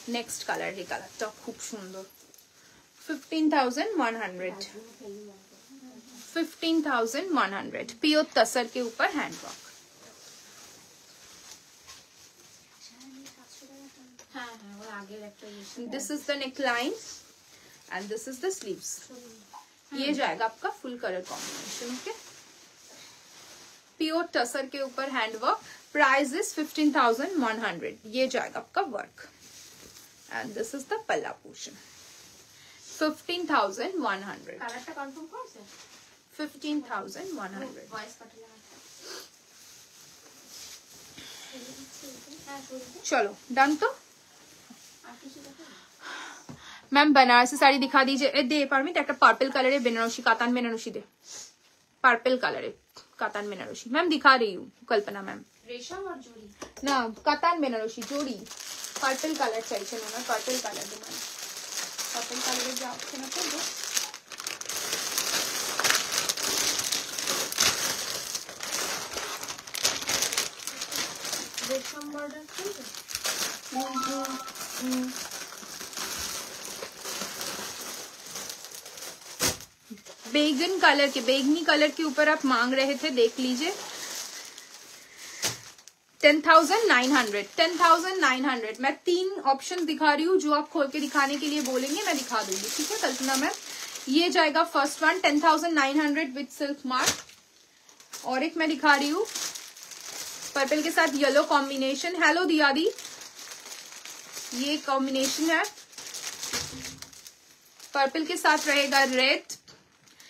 Speaker 2: नेक्स्ट कलर, ये कलरটা খুব সুন্দর। 15,100 प्योर तसर के ऊपर handwork. This is the neckline and this is the sleeves. ये जाएगा आपका full colour combination. Okay, pure tussar के ऊपर हैंडवर्क। Price is 15,100। ये जाएगा आपका work and this is the palla portion. 15,100। 15,100। चलो डन। तो मैम बनारसी साड़ी दिखा दीजिए। दे पारमित एक पार्पल कलर बेनारसी, कातान बेनारसी दे, purple colour katan Banarasi ma'am दिखा रही हूँ। कल्पना मैम
Speaker 3: रेशम और जोड़ी
Speaker 2: ना, कातान बेनारसी जोड़ी, पार्पल कलर चाहिए ना, purple colour demand, purple colour जो ऑप्शन है तो
Speaker 3: रेशम बॉर्डर
Speaker 2: बैगन कलर के, बैगनी कलर के ऊपर आप मांग रहे थे, देख लीजिए। 10,900 10,900। मैं 3 ऑप्शन दिखा रही हूँ, जो आप खोल के दिखाने के लिए बोलेंगे मैं दिखा दूंगी। ठीक है कल्पना मैम, ये जाएगा first one 10,900 with silk mark. और एक मैं दिखा रही हूँ पर्पल के साथ येलो कॉम्बिनेशन। हेलो दिया दी, ये कॉम्बिनेशन है, पर्पल के साथ रहेगा रेड।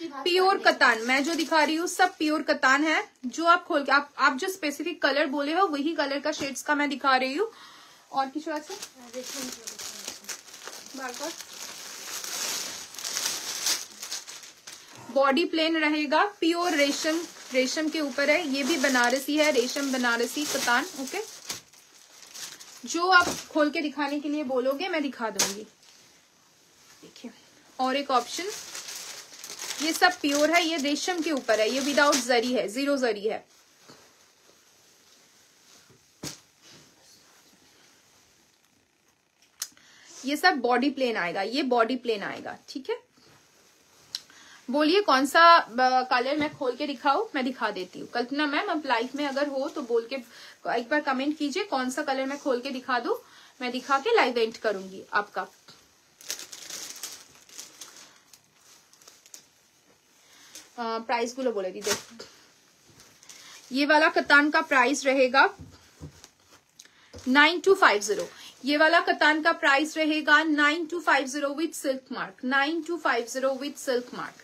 Speaker 2: प्योर कतान मैं जो दिखा रही हूँ सब प्योर कतान है। जो आप खोल के आप जो स्पेसिफिक कलर बोले हो वही कलर का शेड्स का मैं दिखा रही हूँ। और किस बात से बॉडी प्लेन रहेगा, प्योर रेशम, रेशम के ऊपर है। ये भी बनारसी है, रेशम बनारसी कतान। ओके, जो आप खोल के दिखाने के लिए बोलोगे मैं दिखा दूंगी। देखिए, और एक ऑप्शन, ये सब प्योर है, ये रेशम के ऊपर है, ये विदाउट जरी है, 0 जरी है। ये सब बॉडी प्लेन आएगा, ये बॉडी प्लेन आएगा। ठीक है, बोलिए कौन सा कलर मैं खोल के दिखाऊं, मैं दिखा देती हूँ। कल्पना मैम अब लाइव में अगर हो तो बोल के एक बार कमेंट कीजिए, कौन सा कलर मैं खोल के दिखा दूं, मैं दिखा के लाइव एंड करूंगी आपका। प्राइस गुलो बोले दीजिए। ये वाला कतान का प्राइस रहेगा 9250। ये वाला कतान का प्राइस रहेगा 9250 with silk mark, 9250 with silk mark.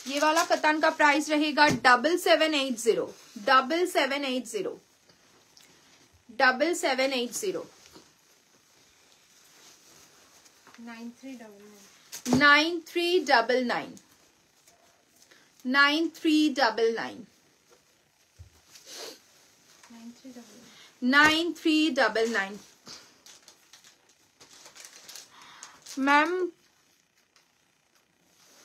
Speaker 2: ये वाला कतान का प्राइस रहेगा 7780, 7780, 7780, 9399, 9399, 9399। मैम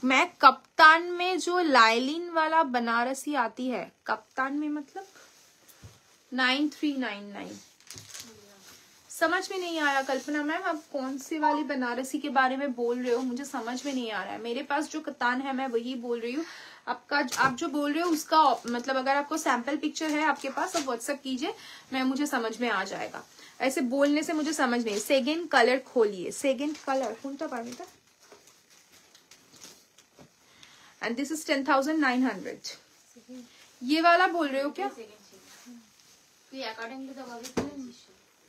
Speaker 2: मैं कप्तान में जो लाइलिन वाला बनारसी आती है, कप्तान में मतलब 9399। समझ में नहीं आया कल्पना मैम, आप कौन सी वाली बनारसी के बारे में बोल रहे हो, मुझे समझ में नहीं आ रहा है। मेरे पास जो कतान है मैं वही बोल रही हूँ। आपका आप जो बोल रहे हो उसका मतलब अगर आपको सैंपल पिक्चर है आपके पास, अब व्हाट्सएप कीजिए, मैं मुझे समझ में आ जाएगा। ऐसे बोलने से मुझे समझ नहीं। सेकेंड कलर खोलिए, सेकेंड कलर कौन सा पारमिता, एंड दिस इज 10,900। ये वाला बोल रहे हो क्या?
Speaker 3: তুই अकॉर्डिंग टू द बॉडी किनेছিস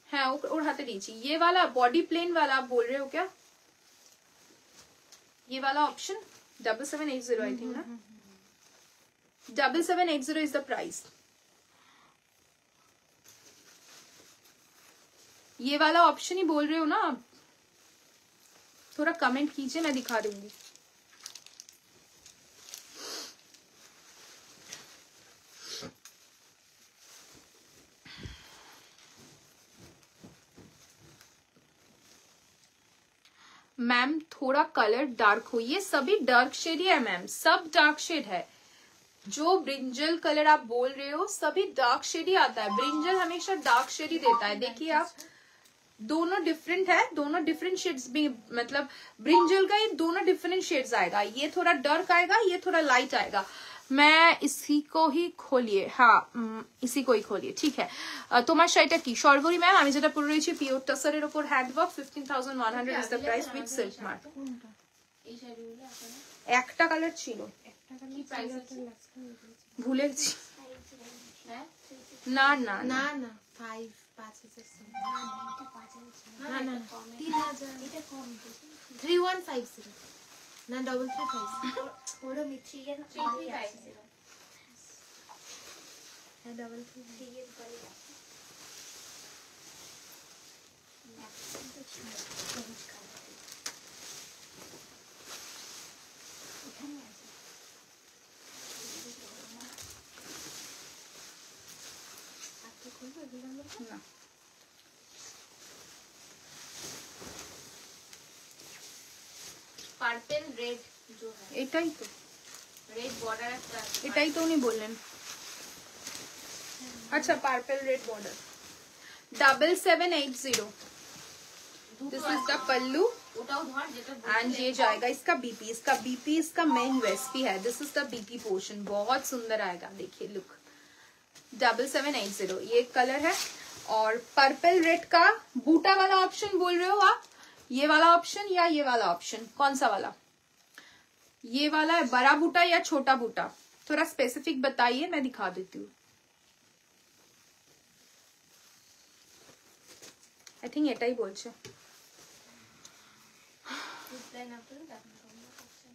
Speaker 2: हाँ और हाथे नीचे ये वाला बॉडी प्लेन वाला आप बोल रहे हो क्या ये वाला ऑप्शन 7780 आई थिंक ना 7780 इज द प्राइस ये वाला ऑप्शन ही बोल रहे हो ना आप थोड़ा कमेंट कीजिए मैं दिखा दूंगी मैम थोड़ा कलर डार्क हो ये सभी डार्क शेड ही है मैम सब डार्क शेड है जो ब्रिंजल कलर आप बोल रहे हो सभी डार्क शेड ही आता है ब्रिंजल हमेशा डार्क शेड ही देता है देखिए आप दोनों डिफरेंट है दोनों डिफरेंट शेड्स भी मतलब ब्रिंजल का ये दोनों डिफरेंट शेड्स आएगा ये थोड़ा डार्क आएगा ये थोड़ा लाइट आएगा मैं इसी को ही खोलिए हाँ इसी को ही खोलिए ठीक है তোমার শাড়িটা কি সর্বরি ম্যাম আমি যেটা পরে রয়েছি পিওর টাসারের উপর handwork 15100 is the price with silk mark
Speaker 3: এই শাড়িগুলো আছে
Speaker 2: একটা কালার ছিল
Speaker 3: কি প্রাইস আছে
Speaker 2: ভুলে গেছি
Speaker 3: হ্যাঁ
Speaker 2: না না
Speaker 4: না না 5000 না না 3000
Speaker 1: এটা কম
Speaker 4: 3150 না 3350
Speaker 1: ওরা মিথ্যে গেল
Speaker 3: 3350
Speaker 4: হ্যাঁ 3350
Speaker 1: ঠিক আছে করে এখানে আছে আপনি খুলবো দিলাম
Speaker 2: না
Speaker 3: পার্পল রেড जो है
Speaker 2: এটাই তো
Speaker 3: रेड बॉर्डर একটা
Speaker 2: এটাই তো উনি বললেন अच्छा purple red border 7780 this is the pallu
Speaker 3: ওটাও ধর যেটা
Speaker 2: एंड ये जाएगा इसका बीपी इसका मेन यूएसपी है this is the BP portion बहुत सुंदर आएगा देखिए लुक 7780 ये कलर है और पर्पल रेड का बूटा वाला ऑप्शन बोल रहे हो आप ये वाला ऑप्शन या ये वाला ऑप्शन कौन सा वाला ये वाला है बड़ा बूटा या छोटा बूटा थोड़ा स्पेसिफिक बताइए मैं दिखा देती हूँ आई थिंक এটাই বলছে
Speaker 1: ডিসপ্লে না করে দেখুন তোমরা অপশন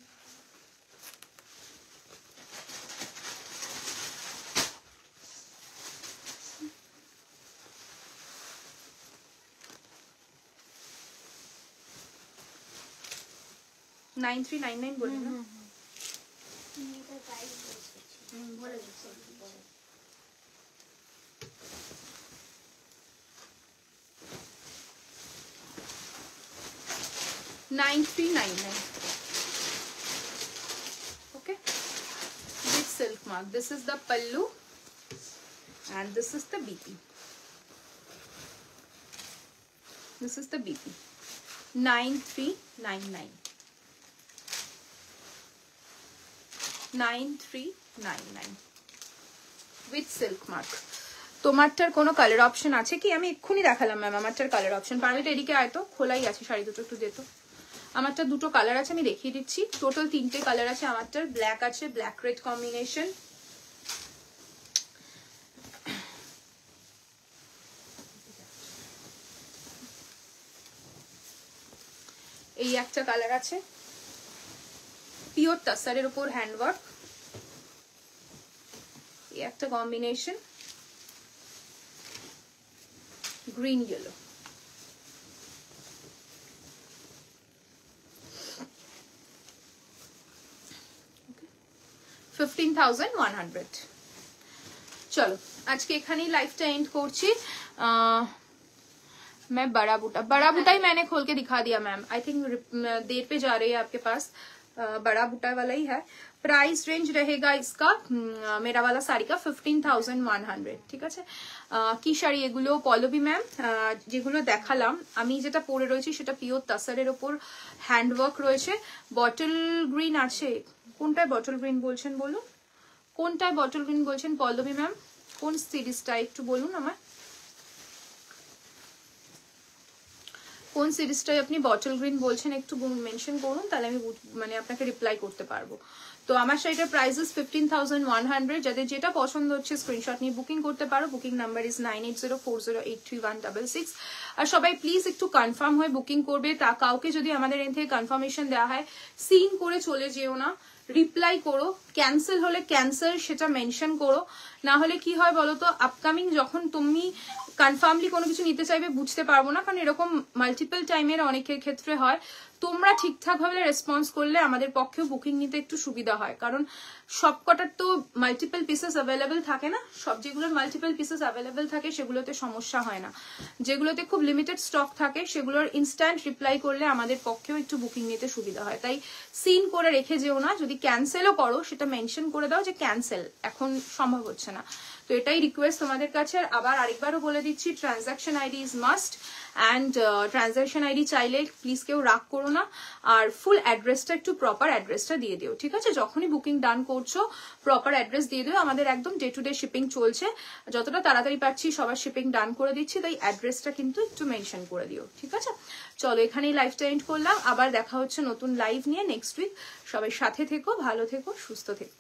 Speaker 2: 9399 बोले ना
Speaker 1: এটা প্রাইস বলছি বলে দিচ্ছি বলে
Speaker 2: 9399 okay with silk mark this is the pallu and this is the BP this is the BP 9399 9399 with silk mark তোমারটার কোনো কালার অপশন আছে কি আমি এক্ষুনি দেখালাম ম্যাম আমারটার কালার অপশন পারমিট এদিকে আয় তো খোলাই আছে শাড়ি দুটো একটু দে তো আমারটা দুটো কালার আছে আমি দেখিয়ে দিচ্ছি টোটাল তিনটে কালার আছে আমারটার ব্ল্যাক আছে ব্ল্যাক রেড কম্বিনেশন এই একটা কালার আছে পিওর টাসারের উপর হ্যান্ডওয়ার্ক এই একটা কম্বিনেশন green yellow okay 15100 चलो आज के एखानेই लाइफটা एंड করছি मैं बड़ा बूटा ही मैंने खोल के दिखा दिया मैम आई थिंक देर पे जा रही है आपके पास बड़ा बूटा वाला ही है प्राइस रेंज रहेगा इसका मेरा वाला साड़ी का 15100 ঠিক আছে কি শাড়ি এগুলো পল্লবী ম্যাম যেগুলো দেখালাম আমি যেটা পরে রয়েছি সেটা পিওর তাসারের উপর হ্যান্ডওয়ার্ক রয়েছে বটল গ্রিন আছে কোনটায় বটল গ্রিন বলছেন বলুন কোনটায় বটল গ্রিন বলছেন পল্লবী ম্যাম কোন সিরিজটা একটু বলুন আমার কোন সিরিজটাই আপনি বটল গ্রিন বলছেন একটু মেনশন করুন, তাহলে আমি মানে আপনাকে রিপ্লাই করতে পারবো। তো আমার শাড়িটার প্রাইসেস 15,100। যাদের যেটা পছন্দ হচ্ছে স্ক্রিনশট নিয়ে বুকিং করতে পারো। Booking number is 9804083166। আর সবাই প্লিজ একটু কনফার্ম হয়ে বুকিং করবে। তা কাউকে যদি আমাদের এখান থেকে কনফার্মেশন দেওয়া হয়, সিন করে চলে যেও না, রিপ্লাই করো। ক্যান্সেল হলে ক্যান্সেল সেটা মেনশন করো। না হলে কি হয় বলো তো, আপকামিং যখন তুমি কনফার্মলি কোনো কিছু নিতে চাইবে বুঝতে পারবো না, কারণ এরকম মাল্টিপল টাইমের অনেকের ক্ষেত্রে হয়। তোমরা ঠিকঠাক ভাবে রেসপন্স করলে আমাদের পক্ষেও বুকিং নিতে একটু সুবিধা হয়, কারণ সবকটার তো মাল্টিপল পিসেস অ্যাভেলেবেল থাকে না। সব যেগুলোর মাল্টিপল পিসেস অ্যাভেলেবেল থাকে সেগুলোতে সমস্যা হয় না। যেগুলোতে খুব লিমিটেড স্টক থাকে সেগুলোর ইনস্ট্যান্ট রিপ্লাই করলে আমাদের পক্ষেও একটু বুকিং নিতে সুবিধা হয়। তাই সিন করে রেখে যেও না। যদি ক্যান্সেলও করো সেটা মেনশন করে দাও যে ক্যান্সেল, এখন সম্ভব হচ্ছে না। তো এটাই রিকোয়েস্ট তোমাদের কাছে। আর আবার আরেকবারও বলে দিচ্ছি, transaction ID is must, and transaction ID চাইলে প্লিজ কেউ রাগ করো না। আর ফুল অ্যাড্রেসটা একটু প্রপার অ্যাড্রেসটা দিয়ে দিও, ঠিক আছে? যখনই বুকিং ডান করছো প্রপার অ্যাড্রেস দিয়ে দিও। আমাদের একদম ডে টু ডে শিপিং চলছে, যতটা তাড়াতাড়ি পারছি সবার শিপিং ডান করে দিচ্ছি, তাই অ্যাড্রেসটা কিন্তু একটু মেনশন করে দিও, ঠিক আছে? চলো এখানেই লাইভটা এন্ড করলাম। আবার দেখা হচ্ছে নতুন লাইভ নিয়ে নেক্সট উইক। সবাই সাথে থেকো, ভালো থেকো, সুস্থ থেকো।